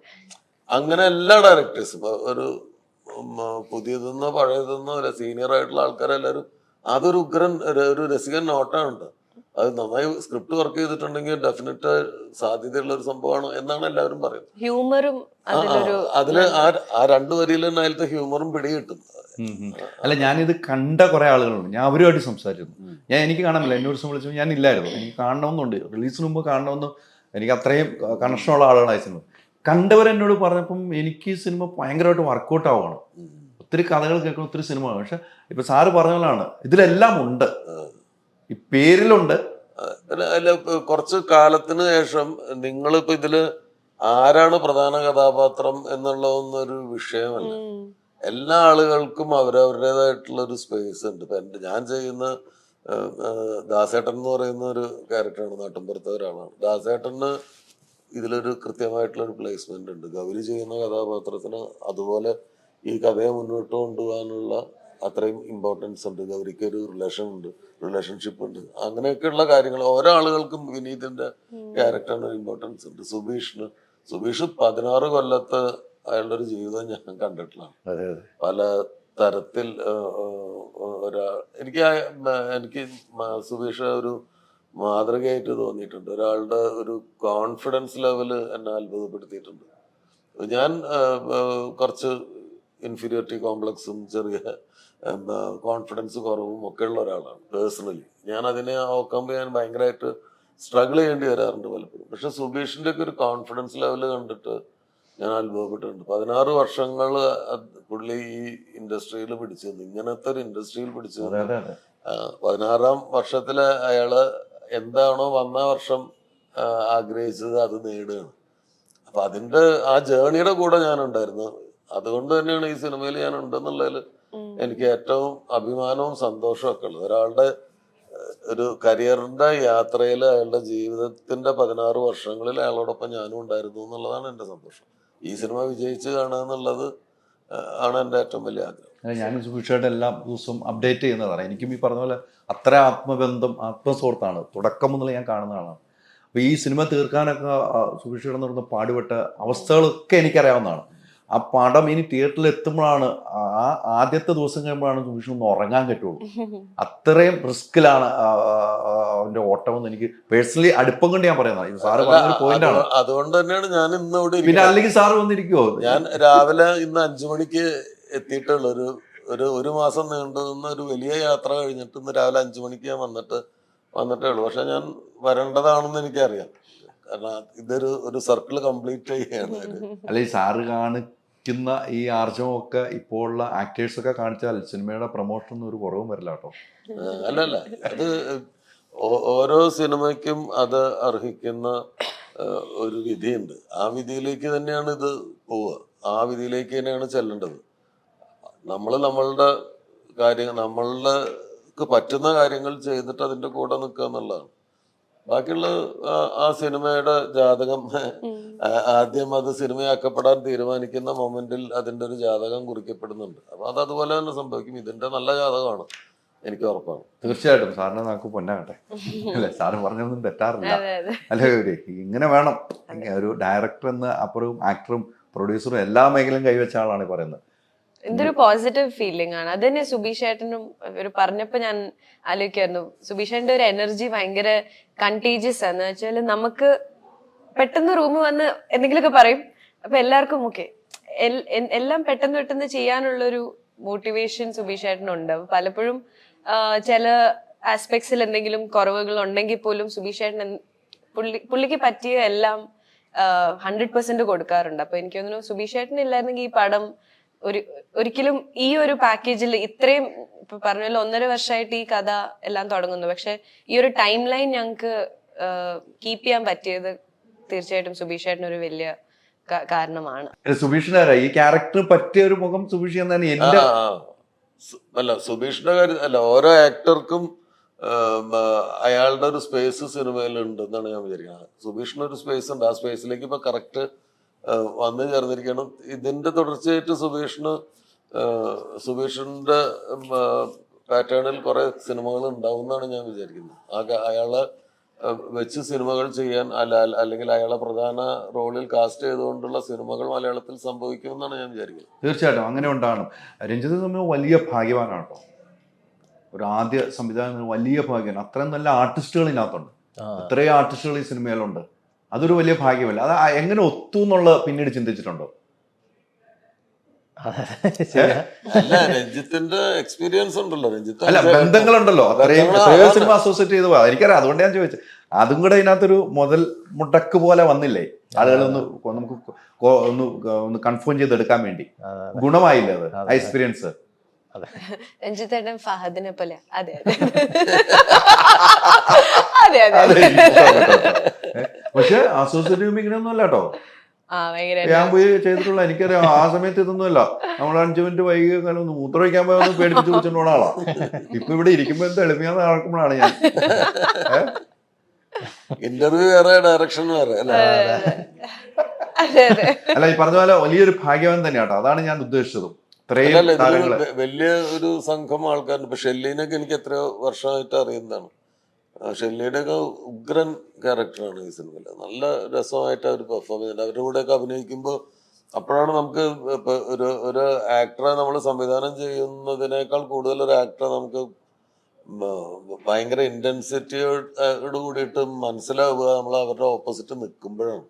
അങ്ങനെ എല്ലാ ഡയറക്ടേഴ്സും ഒരു പുതിയതെന്നോ പഴയതെന്നോ അല്ല, സീനിയർ ആയിട്ടുള്ള ആൾക്കാരെല്ലാവരും അതൊരു ഉഗ്രൻ ഒരു രസികൻ നോട്ടാണ്. അത് നന്നായി സ്ക്രിപ്റ്റ് വർക്ക് ചെയ്തിട്ടുണ്ടെങ്കിൽ ഡെഫിനറ്റ് സാധ്യതയുള്ള ഒരു സംഭവമാണ് എന്നാണ് എല്ലാവരും പറയുന്നത്. ഹ്യൂമറും അതില് ആ 2 വരിയിൽ തന്നെ അതിലത്തെ ഹ്യൂമറും പിടികിട്ടും. അല്ല, ഞാനിത് കണ്ട കുറെ ആളുകളുണ്ട്, ഞാൻ അവരുമായിട്ട് സംസാരിച്ചു. എനിക്ക് കാണാനില്ല, എന്നോട് വിളിച്ചപ്പോൾ ഞാൻ ഇല്ലായിരുന്നു. എനിക്ക് കാണണമെന്നുണ്ട്, റിലീസിന് മുമ്പ് കാണണമെന്ന്. എനിക്ക് അത്രയും കണക്ഷനുള്ള ആളുകളായി സിനിമ കണ്ടവരെന്നോട് പറഞ്ഞപ്പം എനിക്ക് ഈ സിനിമ ഭയങ്കരമായിട്ട് വർക്കൗട്ട് ആവുകയാണ്. ഒത്തിരി കഥകൾ കേൾക്കണം, ഒത്തിരി സിനിമ. പക്ഷെ ഇപ്പൊ സാറ് പറഞ്ഞ പോലാണ് ഇതിലെല്ലാം ഉണ്ട്, ഈ പേരിലുണ്ട്. അല്ല, കുറച്ച് കാലത്തിന് ശേഷം നിങ്ങളിപ്പോ ഇതില് ആരാണ് പ്രധാന കഥാപാത്രം എന്നുള്ളതൊന്നൊരു വിഷയമല്ല. എല്ലാ ആളുകൾക്കും അവരവരുടേതായിട്ടുള്ള ഒരു സ്പേസ് ഉണ്ട്. ഇപ്പൊ ഞാൻ ചെയ്യുന്ന ദാസേട്ടൻ എന്ന് പറയുന്ന ഒരു ക്യാരക്ടറാണ്, നാട്ടിൻപുറത്തെ ഒരാളാണ്. ദാസേട്ടന് ഇതിലൊരു കൃത്യമായിട്ടുള്ള ഒരു പ്ലേസ്മെന്റ് ഉണ്ട്. ഗൗരി ചെയ്യുന്ന കഥാപാത്രത്തിന് അതുപോലെ ഈ കഥയെ മുന്നോട്ട് കൊണ്ടുപോകാനുള്ള അത്രയും ഇമ്പോർട്ടൻസ് ഉണ്ട്. ഗൗരിക്ക് ഒരു റിലേഷൻഷിപ്പ് ഉണ്ട്. അങ്ങനെയൊക്കെയുള്ള കാര്യങ്ങൾ ഓരോ ആളുകൾക്കും വിനീതിന്റെ ക്യാരക്ടറിന് ഒരു ഇമ്പോർട്ടൻസ് ഉണ്ട്. സുബീഷ് 16 കൊല്ലത്ത് അയാളുടെ ഒരു ജീവിതം ഞാൻ കണ്ടിട്ടുള്ളതാണ്. പല തരത്തിൽ എനിക്ക് സുബീഷ് ഒരു മാതൃകയായിട്ട് തോന്നിയിട്ടുണ്ട്. ഒരാളുടെ ഒരു കോൺഫിഡൻസ് ലെവല് എന്നെ അത്ഭുതപ്പെടുത്തിയിട്ടുണ്ട്. ഞാൻ കുറച്ച് ഇൻഫീരിയോറിറ്റി കോംപ്ലക്സും ചെറിയ കോൺഫിഡൻസ് കുറവും ഒക്കെ ഉള്ള ഒരാളാണ് പേഴ്സണലി. ഞാൻ അതിനെ ഓവർകം ചെയ്യാൻ ഭയങ്കരമായിട്ട് സ്ട്രഗിൾ ചെയ്യേണ്ടി വരാറുണ്ട് പലപ്പോഴും. പക്ഷെ സുബീഷിന്റെ ഒക്കെ ഒരു കോൺഫിഡൻസ് ലെവല് കണ്ടിട്ട് ഞാൻ അത്ഭുതപ്പെട്ടിട്ടുണ്ട്. 16 വർഷങ്ങൾ പുള്ളി ഈ ഇൻഡസ്ട്രിയിൽ പിടിച്ചു നിന്ന്, ഇങ്ങനത്തെ ഒരു ഇൻഡസ്ട്രിയിൽ പിടിച്ചു നിന്ന് 16ാം വർഷത്തില് അയാള് എന്താണോ വന്ന വർഷം ആഗ്രഹിച്ചത് അത് നേടുകയാണ്. അപ്പൊ അതിന്റെ ആ ജേണിയുടെ കൂടെ ഞാൻ ഉണ്ടായിരുന്നു. അതുകൊണ്ട് തന്നെയാണ് ഈ സിനിമയിൽ ഞാൻ ഉണ്ടെന്നുള്ളതിൽ എനിക്ക് ഏറ്റവും അഭിമാനവും സന്തോഷവും ഒക്കെ ഉള്ളത്. ഒരാളുടെ ഒരു കരിയറിന്റെ യാത്രയിൽ അയാളുടെ ജീവിതത്തിന്റെ 16 വർഷങ്ങളിൽ അയാളോടൊപ്പം ഞാനും ഉണ്ടായിരുന്നു എന്നുള്ളതാണ് എൻ്റെ സന്തോഷം. ഈ സിനിമ വിജയിച്ച് കാണുക എന്നുള്ളത് ആണ് എൻ്റെ ഏറ്റവും വലിയ ആഗ്രഹം. ഞാൻ സുബീഷായിട്ട് എല്ലാ ദിവസവും അപ്ഡേറ്റ് ചെയ്യുന്നതാണ്. എനിക്കും ഈ പറഞ്ഞ പോലെ അത്ര ആത്മബന്ധം, ആത്മസുഹൃത്താണ് തുടക്കം മുതൽ ഞാൻ കാണുന്നതാണ്. അപ്പോൾ ഈ സിനിമ തീർക്കാനൊക്കെ സുബീഷ് കിടന്നിരുന്ന പാടുപെട്ട അവസ്ഥകളൊക്കെ എനിക്കറിയാവുന്നതാണ്. ആ പടം ഇനി തിയേറ്ററിൽ എത്തുമ്പോഴാണ്, ആ ആദ്യത്തെ ദിവസം കഴിയുമ്പോഴാണ് സുബീഷ് ഒന്ന് ഉറങ്ങാൻ പറ്റുള്ളൂ. അത്രയും റിസ്കിലാണ് അവന്റെ ഓട്ടം എന്ന് എനിക്ക് പേഴ്സണലി അടുപ്പം കൊണ്ട് ഞാൻ പറയുന്നത്. സാറ് പറഞ്ഞൊരു പോയിന്റ് ആണ്. അതുകൊണ്ട് തന്നെയാണ് ഞാൻ ഇന്ന് ഇവിടെ. പിന്നെ അല്ലെങ്കിൽ സാറ് വന്നിരിക്കുവോ? ഞാൻ രാവിലെ ഇന്ന് 5 മണിക്ക് എത്തിയിട്ടുള്ള ഒരു മാസം നീണ്ടുനിന്ന ഒരു വലിയ യാത്ര കഴിഞ്ഞിട്ട് ഇന്ന് രാവിലെ 5 മണിക്ക് ഞാൻ വന്നിട്ടേ ഉള്ളൂ. പക്ഷെ ഞാൻ വരേണ്ടതാണെന്ന് എനിക്കറിയാം. കാരണം ഇതൊരു സർക്കിൾ കംപ്ലീറ്റ് ചെയ്യുകയാണ്. അല്ല, ഈ സാറ് കാണിക്കുന്ന ഈ ആർജവമൊക്കെ ഇപ്പോൾ ഉള്ള ആക്ടേഴ്സൊക്കെ കാണിച്ചാൽ സിനിമയുടെ പ്രൊമോഷനൊന്നും ഒരു കുറവും വരില്ല കേട്ടോ. അല്ലല്ല, അത് ഓരോ സിനിമയ്ക്കും അത് അർഹിക്കുന്ന ഒരു വിധിയുണ്ട്. ആ വിധിയിലേക്ക് തന്നെയാണ് ഇത് പോവുക. ആ വിധിയിലേക്ക് തന്നെയാണ് ചെല്ലേണ്ടത്. നമ്മളുടെ കാര്യങ്ങൾ, നമ്മൾക്ക് പറ്റുന്ന കാര്യങ്ങൾ ചെയ്തിട്ട് അതിന്റെ കൂടെ നിൽക്കുക എന്നുള്ളതാണ്. ബാക്കിയുള്ള ആ സിനിമയുടെ ജാതകം ആദ്യം അത് സിനിമയാക്കപ്പെടാൻ തീരുമാനിക്കുന്ന മൊമെന്റിൽ അതിന്റെ ഒരു ജാതകം കുറിക്കപ്പെടുന്നുണ്ട്. അപ്പൊ അത് അതുപോലെ തന്നെ സംഭവിക്കും. ഇതിന്റെ നല്ല ജാതകമാണ്, എനിക്ക് ഉറപ്പാണ്. തീർച്ചയായിട്ടും സാറിനെ നമുക്ക് പൊന്നാകട്ടെ. അല്ലെ, സാറ് പറഞ്ഞൊന്നും തെറ്റാറില്ല. അല്ലെ, ഇങ്ങനെ വേണം. ഒരു ഡയറക്ടർ എന്ന അപ്പുറവും ആക്ടറും പ്രൊഡ്യൂസറും എല്ലാ മേഖലയും കൈവച്ച ആളാണ് പറയുന്നത്. എന്തൊരു പോസിറ്റീവ് ഫീലിംഗ് ആണ്. അത് തന്നെ സുബീഷ് ഏട്ടനും ഒരു പറഞ്ഞപ്പോ ഞാൻ ആലോചിക്കായിരുന്നു, സുബീഷ് ഏട്ടന്റെ ഒരു എനർജി ഭയങ്കര കണ്ടീജിയസ് ആണ്. വെച്ചാല് നമുക്ക് പെട്ടെന്ന് റൂമിൽ വന്ന് എന്തെങ്കിലുമൊക്കെ പറയും, അപ്പൊ എല്ലാവർക്കും ഓക്കെ, എല്ലാം പെട്ടെന്ന് ചെയ്യാനുള്ളൊരു മോട്ടിവേഷൻ സുബീഷ് ഏട്ടനുണ്ട്. അപ്പൊ പലപ്പോഴും ചില ആസ്പെക്ട്സിൽ എന്തെങ്കിലും കുറവുകൾ ഉണ്ടെങ്കിൽ പോലും സുബീഷ് ഏട്ടൻ പുള്ളിക്ക് പറ്റിയ എല്ലാം 100% കൊടുക്കാറുണ്ട്. അപ്പൊ എനിക്ക് തോന്നുന്നു സുബീഷ് ഏട്ടൻ ഇല്ലായിരുന്നെങ്കിൽ ഈ പടം ഒരിക്കലും ഈ ഒരു പാക്കേജിൽ ഇത്രയും, ഇപ്പൊ പറഞ്ഞല്ലോ 1.5 വർഷമായിട്ട് ഈ കഥ എല്ലാം തുടങ്ങുന്നു, പക്ഷെ ഈ ഒരു ടൈം ലൈൻ ഞങ്ങക്ക് കീപ്പ് ചെയ്യാൻ പറ്റിയത് തീർച്ചയായിട്ടും സുബീഷ് ഏട്ടൻ ഒരു വലിയ കാരണമാണ്. സുബീഷിന്റെ ഈ ക്യാരക്ടർ പറ്റിയ ഒരു മുഖം സുബീഷ് എന്നാണ് എന്റെ അല്ല, സുബീഷിന്റെ കാര്യം അല്ല, ഓരോ ആക്ടർക്കും അയാളുടെ ഒരു സ്പേസ് സിനിമയിൽ ഉണ്ട് എന്നാണ് ഞാൻ വിചാരിക്കുന്നത്. സുബീഷിനൊരു സ്പേസ് ഉണ്ട്. ആ സ്പേസിലേക്ക് ഇപ്പൊ കറക്റ്റ് വന്നു ചേർന്നിരിക്കണം. ഇതിന്റെ തുടർച്ചയായിട്ട് സുബീഷിന് സുബീഷിന്റെ പാറ്റേണിൽ കുറെ സിനിമകൾ ഉണ്ടാവും എന്നാണ് ഞാൻ വിചാരിക്കുന്നത്. അയാളെ വെച്ച് സിനിമകൾ ചെയ്യാൻ അല്ലെങ്കിൽ അയാളെ പ്രധാന റോളിൽ കാസ്റ്റ് ചെയ്തുകൊണ്ടുള്ള സിനിമകൾ മലയാളത്തിൽ സംഭവിക്കുമെന്നാണ് ഞാൻ വിചാരിക്കുന്നത്. തീർച്ചയായിട്ടും അങ്ങനെ ഉണ്ടാകണം. രഞ്ജിത്ത് തമ്മിൽ വലിയ ഭാഗ്യവാനാണ് കേട്ടോ. ഒരു ആദ്യ സംവിധാനം വലിയ ഭാഗ്യമാണ്. അത്രയും നല്ല ആർട്ടിസ്റ്റുകൾ ഇതിനകത്തുണ്ട്. ഇത്രയും ആർട്ടിസ്റ്റുകൾ ഈ സിനിമയിലുണ്ട്. അതൊരു വലിയ ഭാഗ്യമല്ല. അത് എങ്ങനെ ഒത്തു എന്നുള്ളത് പിന്നീട് ചിന്തിച്ചിട്ടുണ്ടോ? അല്ല, രഞ്ജിത്തിന്റെ എക്സ്പീരിയൻസ് ഉണ്ടല്ലോ. രഞ്ജിത്ത് അല്ല, ബന്ധങ്ങളുണ്ടല്ലോ. അത്രയും എത്രയോ സിനിമ അസോസിയേറ്റ് ചെയ്ത് പോകാം. എനിക്കറിയാം, അതുകൊണ്ട് ഞാൻ ചോദിച്ചത്. അതും കൂടെ ഇതിനകത്തൊരു മുതൽ മുടക്ക് പോലെ വന്നില്ലേ? ആളുകളൊന്ന് നമുക്ക് ഒന്ന് കൺഫേം ചെയ്തെടുക്കാൻ വേണ്ടി ഗുണമായില്ലേ അത്, ആ എക്സ്പീരിയൻസ്? രഞ്ജിത്തേട്ടൻ ഫഹദിനെ പോലെ. അതെ അതെ അതെ അതെ. പക്ഷെ അസോസിയേറ്റ് ഇങ്ങനെയൊന്നും അല്ല കേട്ടോ. ഞാൻ പോയി ചെയ്തിട്ടുള്ള എനിക്കറിയാം. ആ സമയത്ത് ഇതൊന്നുമല്ല. നമ്മൾ 5 മിനിറ്റ് വൈകി ഒന്ന് മൂത്രമൊഴിക്കാൻ പോയി ഒന്ന് പേടിപ്പിച്ച് വെച്ചിട്ടുള്ള ആളാ. ഇപ്പൊ ഇവിടെ ഇരിക്കുമ്പോ എന്താ എളിമയാന്ന് നടക്കുമ്പോഴാണ് ഞാൻ ഇന്റർവ്യൂ വേറെ, ഡയറക്ഷൻ വേറെ. അല്ല, ഈ പറഞ്ഞ പോലെ വലിയൊരു ഭാഗ്യവാൻ തന്നെയാട്ടോ. അതാണ് ഞാൻ ഉദ്ദേശിച്ചതും. വലിയ ഒരു സംഘം ആൾക്കാരുണ്ട്. ഇപ്പൊ ഷെല്ലിനൊക്കെ എനിക്ക് എത്രയോ വർഷമായിട്ട് അറിയുന്നതാണ്. ഷെല്ലിയുടെ ഒക്കെ ഉഗ്രൻ ക്യാരക്ടറാണ് ഈ സിനിമയിൽ. നല്ല രസമായിട്ട് അവർ പെർഫോം ചെയ്യുന്നുണ്ട്. അവരുടെ കൂടെയൊക്കെ അഭിനയിക്കുമ്പോൾ അപ്പോഴാണ് നമുക്ക് ഇപ്പൊ ഒരു ആക്ടറെ നമ്മൾ സംവിധാനം ചെയ്യുന്നതിനേക്കാൾ കൂടുതൽ ഒരു ആക്ടറെ നമുക്ക് ഭയങ്കര ഇന്റൻസിറ്റിയോട് കൂടിയിട്ട് മനസ്സിലാവുക നമ്മൾ അവരുടെ ഓപ്പോസിറ്റ് നിൽക്കുമ്പോഴാണ്.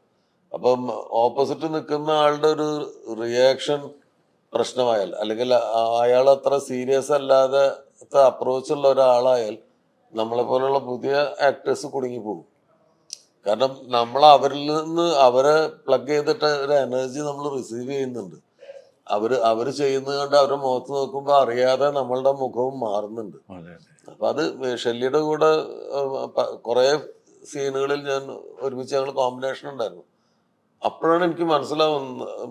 അപ്പം ഓപ്പോസിറ്റ് നിൽക്കുന്ന ആളുടെ ഒരു റിയാക്ഷൻ പ്രശ്നമായാൽ, അല്ലെങ്കിൽ അയാൾ അത്ര സീരിയസ് അല്ലാതെ അപ്രോച്ചുള്ള ഒരാളായാൽ നമ്മളെ പോലുള്ള പുതിയ ആക്ടേഴ്സ് കുടുങ്ങിപ്പോകും. കാരണം നമ്മൾ അവരിൽ നിന്ന് അവരെ പ്ലഗ് ചെയ്തിട്ട് ഒരു എനർജി നമ്മൾ റിസീവ് ചെയ്യുന്നുണ്ട്. അവര് ചെയ്യുന്നത് കണ്ട് അവരുടെ മുഖത്ത് നോക്കുമ്പോൾ അറിയാതെ നമ്മളുടെ മുഖവും മാറുന്നുണ്ട്. അപ്പൊ അത് ഷെല്ലിയുടെ കൂടെ കുറെ സീനുകളിൽ ഞാൻ ഒരുമിച്ച് ഞങ്ങൾ കോമ്പിനേഷൻ ഉണ്ടായിരുന്നു. അപ്പോഴാണ് എനിക്ക്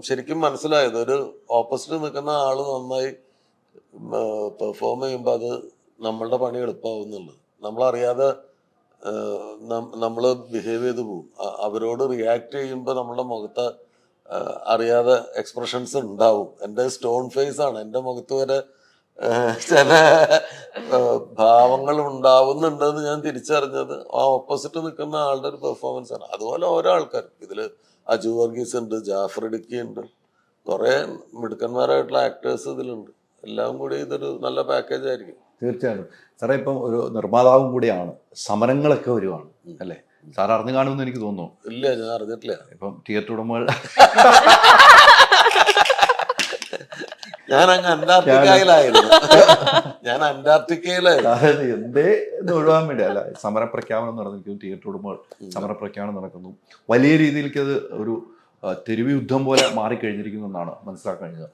ശരിക്കും മനസ്സിലായത് ഒരു ഓപ്പോസിറ്റ് നിൽക്കുന്ന ആള് നന്നായി പെർഫോം ചെയ്യുമ്പോൾ അത് നമ്മളുടെ പണി എളുപ്പമാവുന്നുള്ളത്. നമ്മളറിയാതെ നമ്മൾ ബിഹേവ് ചെയ്ത് പോകും. അവരോട് റിയാക്ട് ചെയ്യുമ്പോൾ നമ്മളുടെ മുഖത്ത് അറിയാതെ എക്സ്പ്രഷൻസ് ഉണ്ടാവും. എൻ്റെ സ്റ്റോൺ ഫേസ് ആണ്. എൻ്റെ മുഖത്ത് വരെ ചില ഭാവങ്ങൾ ഉണ്ടാവുന്നുണ്ടെന്ന് ഞാൻ തിരിച്ചറിഞ്ഞത് ആ ഓപ്പോസിറ്റ് നിൽക്കുന്ന ആളുടെ ഒരു പെർഫോമൻസ് ആണ്. അതുപോലെ ഓരോ ആൾക്കാരും ഇതില് അജു വർഗീസ് ഉണ്ട്, ജാഫർ ഇടുക്കി ഉണ്ട്, കുറെ മിടുക്കന്മാരായിട്ടുള്ള ആക്ടേഴ്സ് ഇതിലുണ്ട്. എല്ലാം കൂടി ഇതൊരു നല്ല പാക്കേജ് ആയിരിക്കും. തീർച്ചയായിട്ടും. സാറേ, ഇപ്പം ഒരു നിർമ്മാതാവും കൂടിയാണ്. സമരങ്ങളൊക്കെ വരുവാണ് അല്ലേ? സാർ അറിഞ്ഞു കാണുമെന്ന് എനിക്ക് തോന്നുന്നു. ഇല്ല, ഞാൻ അറിഞ്ഞിട്ടില്ല. ഇപ്പം തിയേറ്റർ ഉടമകൾ ഞാൻ അങ്ങ് അന്റാർട്ടിക്കയിലായിരുന്നു. അതായത് എന്തേ ഇത് ഒഴിവാൻ വേണ്ടി അല്ല, സമരപ്രഖ്യാപനം നടന്നിരിക്കുന്നു. തിയേറ്റർ ഉടമകൾ സമരപ്രഖ്യാപനം നടക്കുന്നു. വലിയ രീതിയിലേക്ക് അത് ഒരു തെരുവ് യുദ്ധം പോലെ മാറിക്കഴിഞ്ഞിരിക്കുന്നു എന്നാണ് മനസ്സിലാക്കാൻ കഴിഞ്ഞത്.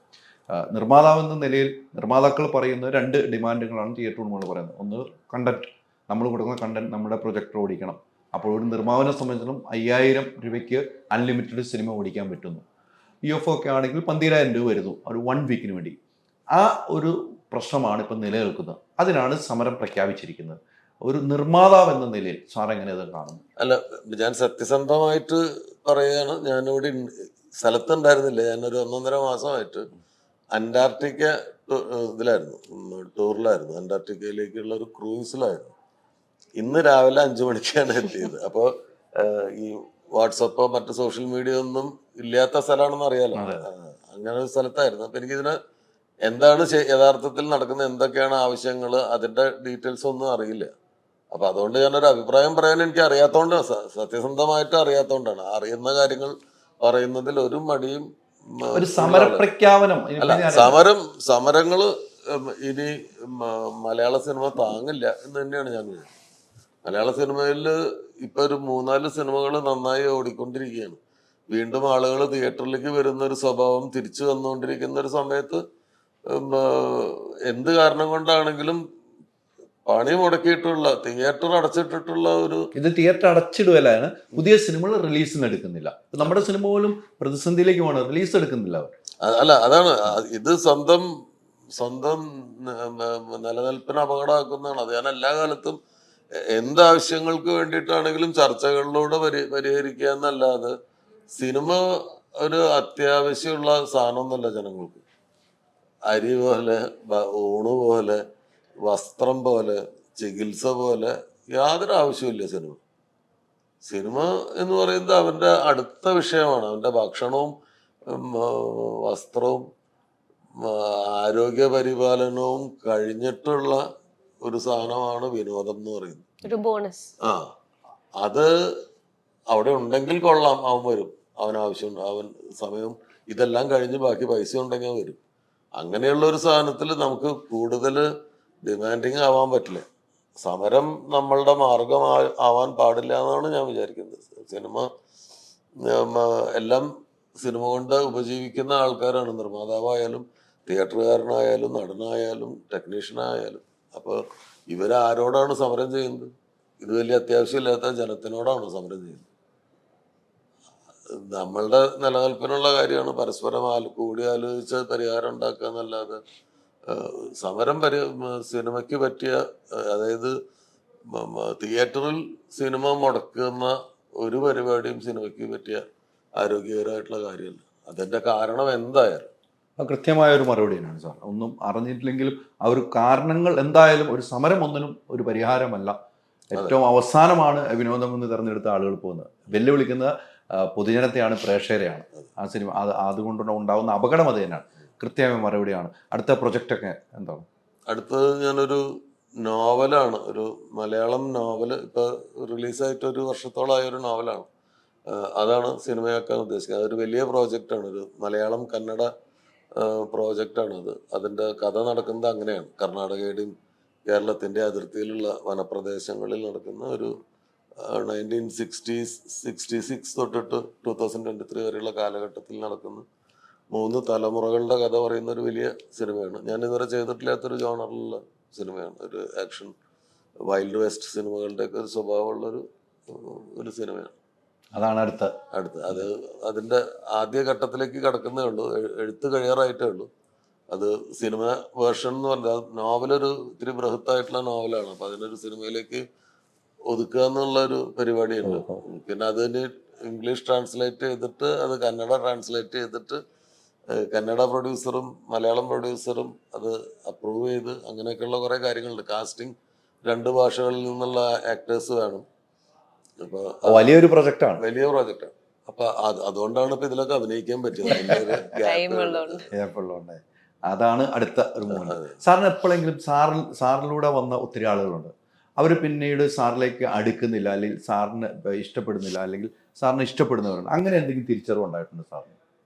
നിർമ്മാതാവെന്ന നിലയിൽ നിർമ്മാതാക്കൾ പറയുന്ന 2 ഡിമാൻഡുകളാണ് തിയേറ്റർ ഉടമകൾ പറയുന്നത്. ഒന്ന്, കണ്ടന്റ്. നമ്മൾ കൊടുക്കുന്ന കണ്ടന്റ് നമ്മുടെ പ്രൊജക്ടർ ഓടിക്കണം. അപ്പോൾ ഒരു നിർമ്മാതാവിനെ സംബന്ധിച്ചിടത്തോളം 5000 രൂപയ്ക്ക് അൺലിമിറ്റഡ് സിനിമ ഓടിക്കാൻ പറ്റുന്നു. UFO ഒക്കെ ആണെങ്കിൽ 12000 രൂപ വരുന്നു ഒരു 1 വീക്കിന് വേണ്ടി. ആ ഒരു പ്രശ്നമാണ് ഇപ്പം നിലനിൽക്കുന്നത്. അതിനാണ് സമരം പ്രഖ്യാപിച്ചിരിക്കുന്നത്. ഒരു നിർമ്മാതാവ് എന്ന നിലയിൽ സാർ എങ്ങനെ അത് കാണുന്നു? അല്ല, ഞാൻ സത്യസന്ധമായിട്ട് പറയുകയാണ്. ഞാനിവിടെ സ്ഥലത്തുണ്ടായിരുന്നില്ല. ഞാനൊരു 1.5 മാസമായിട്ട് അന്റാർട്ടിക്ക ഇതിലായിരുന്നു, ടൂറിലായിരുന്നു. അന്റാർട്ടിക്കയിലേക്കുള്ള ഒരു ക്രൂസിലായിരുന്നു. ഇന്ന് രാവിലെ 5 മണിക്കാണ് എത്തിയത്. അപ്പോൾ ഈ വാട്സപ്പോ മറ്റു സോഷ്യൽ മീഡിയ ഒന്നും ഇല്ലാത്ത സ്ഥലമാണെന്ന് അറിയാലോ. അങ്ങനെ ഒരു സ്ഥലത്തായിരുന്നു. അപ്പൊ എനിക്കിതിന് എന്താണ് യഥാർത്ഥത്തിൽ നടക്കുന്നത്, എന്തൊക്കെയാണ് ആവശ്യങ്ങൾ, അതിന്റെ ഡീറ്റെയിൽസ് ഒന്നും അറിയില്ല. അപ്പൊ അതുകൊണ്ട് ഞാനൊരു അഭിപ്രായം പറയാൻ എനിക്ക് അറിയാത്തോണ്ട്, സത്യസന്ധമായിട്ട് അറിയാത്തോണ്ടാണ്. അറിയുന്ന കാര്യങ്ങൾ പറയുന്നതിൽ ഒരു മടിയും. ഒരു സമരപ്രഖ്യാപനം അല്ല, സമരങ്ങള് ഇനി മലയാള സിനിമ താങ്ങില്ല എന്ന് തന്നെയാണ് ഞാൻ വിചാരിക്കുന്നത്. മലയാള സിനിമയിൽ ഇപ്പൊ ഒരു 3-4 സിനിമകൾ നന്നായി ഓടിക്കൊണ്ടിരിക്കുകയാണ്. വീണ്ടും ആളുകൾ തിയേറ്ററിലേക്ക് വരുന്ന ഒരു സ്വഭാവം തിരിച്ചു വന്നുകൊണ്ടിരിക്കുന്ന ഒരു സമയത്ത് എന്ത് കാരണം കൊണ്ടാണെങ്കിലും പണി മുടക്കിയിട്ടുള്ള, തിയേറ്റർ അടച്ചിട്ടിട്ടുള്ള ഇത് തിയേറ്റർ അടച്ചിടുകയാണ്. പുതിയ സിനിമകൾ റിലീസിന് എടുക്കുന്നില്ല. നമ്മുടെ സിനിമ പോലും പ്രതിസന്ധിയിലേക്ക് പോകണം, റിലീസ് എടുക്കുന്നില്ല അവർ. അല്ല, അതാണ് ഇത് സ്വന്തം നിലനിൽപ്പിന് അപകടമാക്കുന്നതാണ്. അത് ഞാൻ എല്ലാ കാലത്തും എന്താവശ്യങ്ങൾക്ക് വേണ്ടിയിട്ടാണെങ്കിലും ചർച്ചകളിലൂടെ പരിഹരിക്കുക എന്നല്ലാതെ സിനിമ ഒരു അത്യാവശ്യമുള്ള സാധനമൊന്നുമല്ല ജനങ്ങൾക്ക്. അരി പോലെ, ഊണ് പോലെ, വസ്ത്രം പോലെ, ചികിത്സ പോലെ യാതൊരു ആവശ്യമില്ല സിനിമ. സിനിമ എന്ന് പറയുന്നത് അവൻ്റെ അടുത്ത വിഷയമാണ്. അവൻ്റെ ഭക്ഷണവും വസ്ത്രവും ആരോഗ്യ പരിപാലനവും കഴിഞ്ഞിട്ടുള്ള ഒരു സാധനമാണ് വിനോദം എന്ന് പറയുന്നത്. ഒരു ബോണസ്. ആ, അത് അവിടെ ഉണ്ടെങ്കിൽ കൊള്ളാം, അവൻ വരും, അവൻ ആവശ്യമുണ്ട്, അവൻ സമയം ഇതെല്ലാം കഴിഞ്ഞ് ബാക്കി പൈസ ഉണ്ടെങ്കിൽ വരും. അങ്ങനെയുള്ള ഒരു സാധനത്തിൽ നമുക്ക് കൂടുതൽ ഡിമാൻഡിങ് ആവാൻ പറ്റില്ല. സമരം നമ്മളുടെ മാർഗം ആവാൻ പാടില്ല എന്നാണ് ഞാൻ വിചാരിക്കുന്നത്. സിനിമ എല്ലാം സിനിമ കൊണ്ട് ഉപജീവിക്കുന്ന ആൾക്കാരാണ്, നിർമ്മാതാവായാലും തിയേറ്ററുകാരനായാലും നടനായാലും ടെക്നീഷ്യനായാലും. അപ്പോൾ ഇവരാരോടാണ് സമരം ചെയ്യുന്നത്? ഇത് വലിയ അത്യാവശ്യമില്ലാത്ത ജനത്തിനോടാണ് സമരം ചെയ്യുന്നത്. നമ്മളുടെ നിലനിൽപ്പിനുള്ള കാര്യമാണ് പരസ്പരം കൂടി ആലോചിച്ച് പരിഹാരം ഉണ്ടാക്കുക എന്നല്ലാതെ സമരം സിനിമയ്ക്ക് പറ്റിയ, അതായത് തിയേറ്ററിൽ സിനിമ മുടക്കുന്ന ഒരു പരിപാടിയും സിനിമയ്ക്ക് പറ്റിയ ആരോഗ്യകരമായിട്ടുള്ള കാര്യമല്ല. അതിൻ്റെ കാരണം എന്തായാലും കൃത്യമായ ഒരു മറുപടി തന്നെയാണ് സാർ. ഒന്നും അറിഞ്ഞിട്ടില്ലെങ്കിലും ആ ഒരു കാരണങ്ങൾ എന്തായാലും ഒരു സമരം ഒന്നിനും ഒരു പരിഹാരമല്ല. ഏറ്റവും അവസാനമാണ് വിനോദം എന്ന് തിരഞ്ഞെടുത്ത ആളുകൾ പോകുന്നത്. വെല്ലുവിളിക്കുന്ന പൊതുജനത്തെയാണ്, പ്രേക്ഷകരെയാണ്. ആ സിനിമ അതുകൊണ്ട് ഉണ്ടാകുന്ന അപകടം അത് തന്നെയാണ്. കൃത്യമായ മറുപടിയാണ്. അടുത്ത പ്രൊജക്റ്റൊക്കെ എന്താണ്? അടുത്തത് ഞാനൊരു നോവലാണ്, ഒരു മലയാളം നോവൽ. ഇപ്പോൾ റിലീസായിട്ട് 1 വർഷത്തോളമായ ഒരു നോവലാണ്. അതാണ് സിനിമയാക്കാൻ ഉദ്ദേശിക്കുന്നത്. അതൊരു വലിയ പ്രോജക്റ്റാണ്, ഒരു മലയാളം കന്നഡ പ്രോജക്റ്റാണത്. അതിൻ്റെ കഥ നടക്കുന്നത് അങ്ങനെയാണ്. കർണാടകയുടെയും കേരളത്തിൻ്റെ അതിർത്തിയിലുള്ള വനപ്രദേശങ്ങളിൽ നടക്കുന്ന ഒരു 1966 തൊട്ടിട്ട് 2023 വരെയുള്ള കാലഘട്ടത്തിൽ നടക്കുന്ന 3 തലമുറകളുടെ കഥ പറയുന്ന ഒരു വലിയ സിനിമയാണ്. ഞാൻ ഇതുവരെ ചെയ്തിട്ടില്ലാത്തൊരു ജോണറിലുള്ള സിനിമയാണ്. ഒരു ആക്ഷൻ, വൈൽഡ് വെസ്റ്റ് സിനിമകളുടെയൊക്കെ ഒരു സ്വഭാവമുള്ളൊരു സിനിമയാണ്. അതാണ് അടുത്ത അത് അതിൻ്റെ ആദ്യ ഘട്ടത്തിലേക്ക് കടക്കുന്നേ ഉള്ളൂ. എഴുത്ത് കഴിയാറായിട്ടേ ഉള്ളൂ. അത് സിനിമ വേർഷൻ എന്ന് പറഞ്ഞാൽ നോവലൊരു ഇത്തിരി ബൃഹത്തായിട്ടുള്ള നോവലാണ്. അപ്പം അതിനൊരു സിനിമയിലേക്ക് ഒതുക്കുക എന്നുള്ളൊരു പരിപാടിയുണ്ട്. പിന്നെ അതിന് ഇംഗ്ലീഷ് ട്രാൻസ്ലേറ്റ് ചെയ്തിട്ട് അത് കന്നഡ ട്രാൻസ്ലേറ്റ് ചെയ്തിട്ട് കന്നഡ പ്രൊഡ്യൂസറും മലയാളം പ്രൊഡ്യൂസറും അത് അപ്രൂവ് ചെയ്ത് അങ്ങനെയൊക്കെയുള്ള കുറേ കാര്യങ്ങളുണ്ട്. കാസ്റ്റിംഗ് 2 ഭാഷകളിൽ നിന്നുള്ള ആക്ടേഴ്സ് വേണം. അപ്പോൾ വലിയൊരു പ്രൊജക്റ്റാണ്, വലിയ പ്രോജക്റ്റാണ്. അപ്പൊ അതുകൊണ്ടാണ് ഇപ്പൊ ഇതിലൊക്കെ അഭിനയിക്കാൻ പറ്റുന്നത്. അതാണ് അടുത്ത ഒരു മൂല്യം. സാറിന് എപ്പോഴെങ്കിലും സാറിലൂടെ വന്ന ഒത്തിരി ആളുകളുണ്ട്, അവർ പിന്നീട് സാറിലേക്ക് അടുക്കുന്നില്ല, അല്ലെങ്കിൽ സാറിന് ഇഷ്ടപ്പെടുന്നില്ല, അല്ലെങ്കിൽ സാറിന് ഇഷ്ടപ്പെടുന്നവരുണ്ട്, അങ്ങനെ എന്തെങ്കിലും തിരിച്ചറിവ് ഉണ്ടായിട്ടുണ്ട് സാറിന്?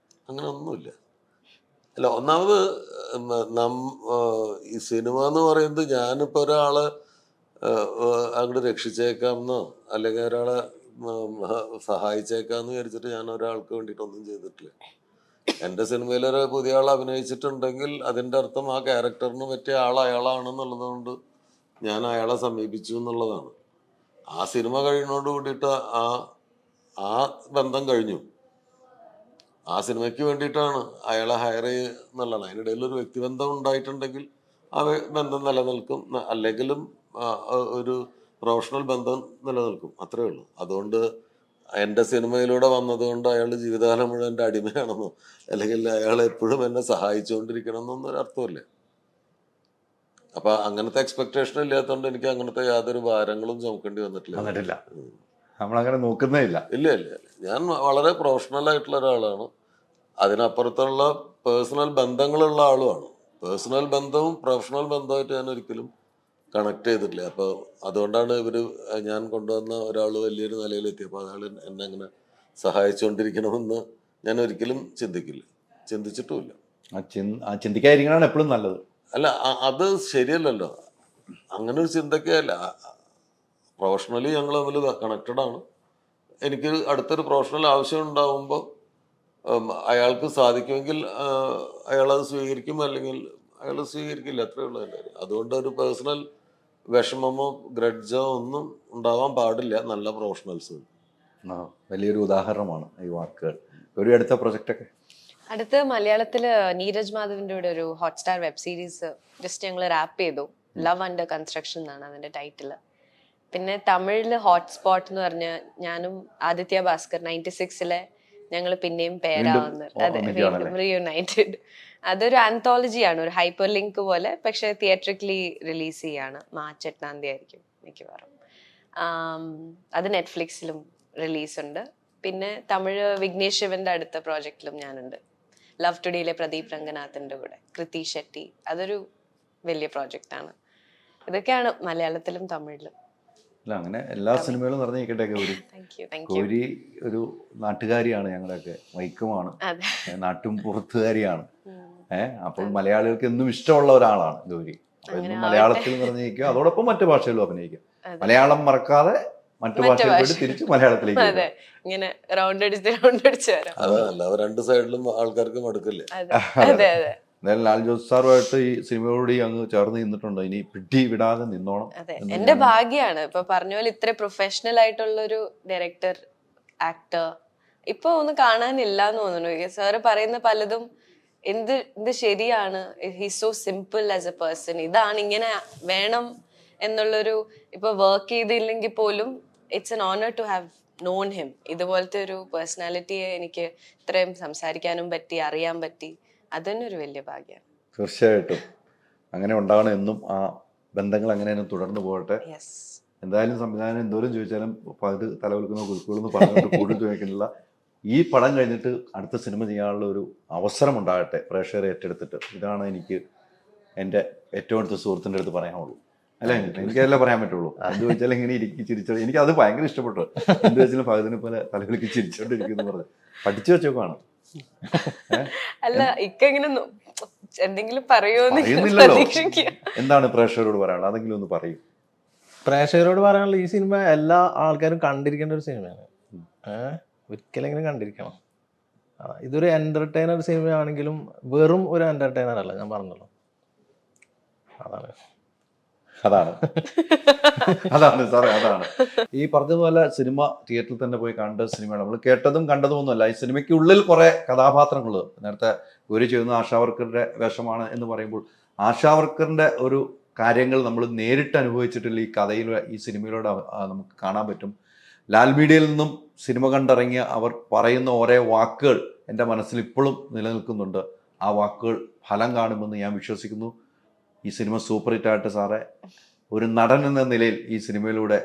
അങ്ങനെ ഒന്നുമില്ല. അല്ല, ഒന്നാമത് ഈ സിനിമ എന്ന് പറയുന്നത് ഞാനിപ്പോൾ ഒരാളെ അങ്ങോട്ട് രക്ഷിച്ചേക്കാമെന്നോ അല്ലെങ്കിൽ ഒരാളെ സഹായിച്ചേക്കാമെന്ന് വിചാരിച്ചിട്ട് ഞാൻ ഒരാൾക്ക് വേണ്ടിയിട്ടൊന്നും ചെയ്തിട്ടില്ല. എൻ്റെ സിനിമയിലൊരു പുതിയ ആൾ അഭിനയിച്ചിട്ടുണ്ടെങ്കിൽ അതിൻ്റെ അർത്ഥം ആ ക്യാരക്ടറിന് പറ്റിയ ആൾ അയാളാണെന്നുള്ളത് കൊണ്ട് ഞാൻ അയാളെ സമീപിച്ചു എന്നുള്ളതാണ്. ആ സിനിമ കഴിയുന്നതോട് കൂടിയിട്ട് ആ ബന്ധം കഴിഞ്ഞു. ആ സിനിമയ്ക്ക് വേണ്ടിയിട്ടാണ് അയാളെ ഹയർ ചെയ്യുന്നുള്ളതാണ്. അതിനിടയിൽ ഒരു വ്യക്തിബന്ധം ഉണ്ടായിട്ടുണ്ടെങ്കിൽ ആ ബന്ധം നിലനിൽക്കും, അല്ലെങ്കിലും ഒരു പ്രൊഫഷണൽ ബന്ധം നിലനിൽക്കും, അത്രേ ഉള്ളൂ. അതുകൊണ്ട് എൻ്റെ സിനിമയിലൂടെ വന്നതുകൊണ്ട് അയാൾ ജീവിതകാലം മുഴുവൻ എൻ്റെ അടിമയാണെന്നോ അല്ലെങ്കിൽ അയാൾ എപ്പോഴും എന്നെ സഹായിച്ചുകൊണ്ടിരിക്കണം എന്നൊന്നും ഒരർത്ഥമില്ല. അപ്പൊ അങ്ങനത്തെ എക്സ്പെക്ടേഷൻ ഇല്ലാത്തതുകൊണ്ട് എനിക്ക് അങ്ങനത്തെ യാതൊരു ഭാരങ്ങളും ചുമക്കേണ്ടി വന്നിട്ടില്ല. നമ്മളങ്ങനെ നോക്കുന്നേ ഇല്ല. ഇല്ല. ഞാൻ വളരെ പ്രൊഫഷണൽ ആയിട്ടുള്ള ഒരാളാണ്. അതിനപ്പുറത്തുള്ള പേഴ്സണൽ ബന്ധങ്ങളുള്ള ആളുമാണ്. പേഴ്സണൽ ബന്ധവും പ്രൊഫഷണൽ ബന്ധമായിട്ട് ഞാൻ ഒരിക്കലും കണക്ട് ചെയ്തിട്ടില്ല. അപ്പോൾ അതുകൊണ്ടാണ് ഞാൻ കൊണ്ടുവന്ന ഒരാൾ വലിയൊരു നിലയിലെത്തിയപ്പോൾ അയാൾ എന്നെ അങ്ങനെ സഹായിച്ചുകൊണ്ടിരിക്കണമെന്ന് ഞാൻ ഒരിക്കലും ചിന്തിച്ചിട്ടുമില്ല. ചിന്തിക്കാതിരിക്കണതാണ് എപ്പോഴും നല്ലത്. അല്ല, അത് ശരിയല്ലല്ലോ. അങ്ങനെ ഒരു ചിന്തക്കല്ല. പ്രൊഫഷണലി ഞങ്ങൾ തമ്മിൽ കണക്റ്റഡ് ആണ്. എനിക്ക് അടുത്തൊരു പ്രൊഫഷണൽ ആവശ്യം ഉണ്ടാകുമ്പോൾ അയാൾക്ക് സാധിക്കുമെങ്കിൽ അയാളത് സ്വീകരിക്കും, അല്ലെങ്കിൽ അയാൾ സ്വീകരിക്കില്ല, അത്രേ ഉള്ളൂ എൻ്റെ കാര്യം. അതുകൊണ്ട് ഒരു പേഴ്സണൽ വിഷമമോ ഗ്രഡ്ജോ ഒന്നും ഉണ്ടാവാൻ പാടില്ല നല്ല പ്രൊഫഷണൽസ്. വലിയൊരു ഉദാഹരണമാണ് ഈ വാക്കുകൾ. ഒരു അടുത്ത പ്രൊജക്റ്റൊക്കെ അടുത്ത് മലയാളത്തില് നീരജ് മാധവിന്റെ കൂടെ ഒരു ഹോട്ട്സ്റ്റാർ വെബ് സീരീസ് ജസ്റ്റ് ഞങ്ങൾ റാപ്പ് ചെയ്തു. ലവ് അണ്ടർ കൺസ്ട്രക്ഷൻ എന്നാണ് അതിന്റെ ടൈറ്റില്. പിന്നെ തമിഴില് ഹോട്ട്സ്പോട്ട് എന്ന് പറഞ്ഞ ഞാനും ആദിത്യ ഭാസ്കർ 96-ലെ ഞങ്ങൾ പിന്നെയും പേരാവുന്നത്. അതെ, ഒന്നിക്കുകയാണല്ലേ? വീണ്ടും റീയുണൈറ്റഡ്. അതൊരു ആന്തോളജിയാണ്, ഒരു ഹൈപ്പർ ലിങ്ക് പോലെ, പക്ഷെ തിയേറ്ററിക്കലി റിലീസ് ചെയ്യാണ്. മാർച്ച് 8 ആയിരിക്കും മിക്കവാറും. അത് നെറ്റ്ഫ്ലിക്സിലും റിലീസ് ഉണ്ട്. പിന്നെ തമിഴ് വിഘ്നേഷ് ശിവന്റെ അടുത്ത പ്രോജക്റ്റിലും ഞാനുണ്ട്. ലവ് ടുഡേയിലെ പ്രദീപ് രംഗനാഥിന്റെ കൂടെ, കൃതി ഷെട്ടി. അതൊരു വലിയ പ്രോജക്റ്റാണ്. ഇതൊക്കെയാണ് മലയാളത്തിലും തമിഴിലും. അല്ല, അങ്ങനെ എല്ലാ സിനിമകളും നിറഞ്ഞിരിക്കട്ടെ ഗൗരി. Thank you. ഗൗരി ഒരു നാട്ടുകാരിയാണ്, ഞങ്ങളൊക്കെ വൈക്കമാണ്, അതെ. നാട്ടും പുറത്തുകാരിയാണ്. അപ്പോൾ മലയാളികൾക്ക് എന്നും ഇഷ്ടമുള്ള ഒരാളാണ് ഗൗരി. അപ്പോൾ എന്നും മലയാളത്തിൽ നിറഞ്ഞിരിക്കുക, അതോടൊപ്പം മറ്റു ഭാഷയിലും അഭിനയിക്കുക. മലയാളം മറക്കാതെ മറ്റു ഭാഷയിൽ പോയിട്ട് തിരിച്ച് മലയാളത്തിലേക്ക് വരിക. അതെ, ഇങ്ങനെ റൗണ്ട് അടിച്ച് വരാം. അതല്ല, രണ്ട് സൈഡിലും ആൾക്കാർക്ക് മടുക്കില്ലേ. അതെ അതെ അതെ. എന്തായാലും ലാൽ ജോസ് സാറുമായിട്ട് ഈ സിനിമയോട് അങ്ങ് ചേർന്ന് നിന്നിട്ടുണ്ട്. ഇനി പിടി വിടാതെ നിന്നോണം. അതെ, എന്റെ ഭാഗ്യാണ്. ഇപ്പൊ പറഞ്ഞ പോലെ ഇത്ര പ്രൊഫഷണൽ ആയിട്ടുള്ളൊരു ഡയറക്ടർ, ആക്ടർ ഇപ്പൊ ഒന്നും കാണാനില്ല എന്ന് തോന്നുന്നു. സാറ് പറയുന്ന പലതും എന്ത് ശരിയാണ്. He's so simple as a person. ഇതാണ്, ഇങ്ങനെ വേണം എന്നുള്ളൊരു, ഇപ്പൊ വർക്ക് ചെയ്തില്ലെങ്കിൽ പോലും it's an honour to have known him. ഇതുപോലത്തെ ഒരു പേഴ്സണാലിറ്റിയെ എനിക്ക് ഇത്രയും സംസാരിക്കാനും പറ്റി, അറിയാൻ പറ്റി. അതന്നെ ഒരു വലിയ ഭാഗ്യമാണ്. തീർച്ചയായിട്ടും അങ്ങനെ ഉണ്ടാവണം എന്നും. ആ ബന്ധങ്ങൾ അങ്ങനെ തന്നെ തുടർന്ന് പോകട്ടെ. എന്തായാലും സംവിധാനം എന്തോരം ചോദിച്ചാലും അത് തലവെൽക്കുന്ന കുരുക്കുകളെന്ന് പറഞ്ഞിട്ട് കൂടുതൽ ചോദിക്കുന്നില്ല. ഈ പടം കഴിഞ്ഞിട്ട് അടുത്ത സിനിമ ചെയ്യാനുള്ള ഒരു അവസരം ഉണ്ടാകട്ടെ പ്രേക്ഷകരെ ഏറ്റെടുത്തിട്ട്. ഇതാണ് എനിക്ക് എൻ്റെ ഏറ്റവും അടുത്ത സുഹൃത്തിൻ്റെ അടുത്ത് പറയാനുള്ളൂ. അല്ലേ, എനിക്കതല്ലേ പറയാൻ പറ്റുള്ളൂ. എന്ത് ചോദിച്ചാൽ ഇങ്ങനെ ഇരിക്കി ചിരിച്ചോ, എനിക്ക് അത് ഭയങ്കര ഇഷ്ടപ്പെട്ടു. എന്ത് വെച്ചാലും ഭഗതിനെ പോലെ തലവിളിക്ക് ചിരിച്ചോണ്ടിരിക്കുന്നു പറഞ്ഞ് പഠിച്ചു വെച്ചോക്കാണ്. അല്ല, ഇങ്ങനെ എന്തെങ്കിലും പറയുന്നില്ലല്ലോ. എന്താണ് പ്രേക്ഷകരോട് പറയാനുള്ളത്? അതെങ്കിലും ഒന്ന് പറയും. പ്രേക്ഷകരോട് പറയാനുള്ള, ഈ സിനിമ എല്ലാ ആൾക്കാരും കണ്ടിരിക്കേണ്ട ഒരു സിനിമയാണ്. ഒരിക്കലെങ്കിലും കണ്ടിരിക്കണം. ഇതൊരു എന്റർടൈനർ സിനിമയാണെങ്കിലും വെറും ഒരു എന്റർടൈനർ അല്ല, ഞാൻ പറഞ്ഞല്ലോ. അതാണ് സാറേ, അതാണ് ഈ പറഞ്ഞതുപോലെ സിനിമ തിയേറ്ററിൽ തന്നെ പോയി കണ്ട സിനിമയാണ്. നമ്മൾ കേട്ടതും കണ്ടതും ഒന്നുമല്ല. ഈ സിനിമയ്ക്കുള്ളിൽ കുറെ കഥാപാത്രങ്ങൾ, നേരത്തെ ഗൗരി ചെയ്യുന്ന ആശാവർക്കറുടെ വേഷമാണ് എന്ന് പറയുമ്പോൾ ആശാവർക്കറിന്റെ ഒരു കാര്യങ്ങൾ നമ്മൾ നേരിട്ട് അനുഭവിച്ചിട്ടില്ല. ഈ കഥയിൽ, ഈ സിനിമയിലൂടെ നമുക്ക് കാണാൻ പറ്റും. ലാൽ മീഡിയയിൽ നിന്നും സിനിമ കണ്ടിറങ്ങിയ അവർ പറയുന്ന ഓരോ വാക്കുകൾ എൻ്റെ മനസ്സിൽ ഇപ്പോഴും നിലനിൽക്കുന്നുണ്ട്. ആ വാക്കുകൾ ഫലം കാണുമെന്ന് ഞാൻ വിശ്വസിക്കുന്നു. ഈ സിനിമ സൂപ്പർ ഹിറ്റ് ആയിട്ട് സാറേ, ഒരു നടൻ എന്ന നിലയിൽ ഈ സിനിമയിലൂടെ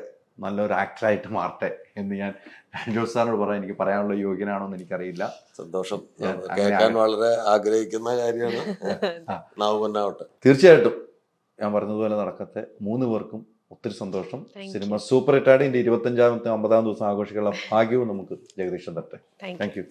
നല്ലൊരു ആക്ടറായിട്ട് മാറട്ടെ എന്ന് ഞാൻ ജോസ് സാറിനോട് പറയാൻ, എനിക്ക് പറയാനുള്ള യോഗ്യനാണോ എന്ന് എനിക്കറിയില്ല. സന്തോഷം, കേൾക്കാൻ വളരെ ആഗ്രഹിക്കുന്ന കാര്യമാണ്. നാവുകൊണ്ടാവട്ടെ. തീർച്ചയായിട്ടും ഞാൻ പറഞ്ഞതുപോലെ നടക്കട്ടെ. 3 പേർക്കും ഒത്തിരി സന്തോഷം. സിനിമ സൂപ്പർ ഹിറ്റായിട്ട് ഇതിന്റെ 25-ാമത്തെ 50-ാം ദിവസം ആഘോഷിക്കാനുള്ള ഭാഗ്യവും നമുക്ക് ജഗദീശൻ തട്ടെ. Thank you.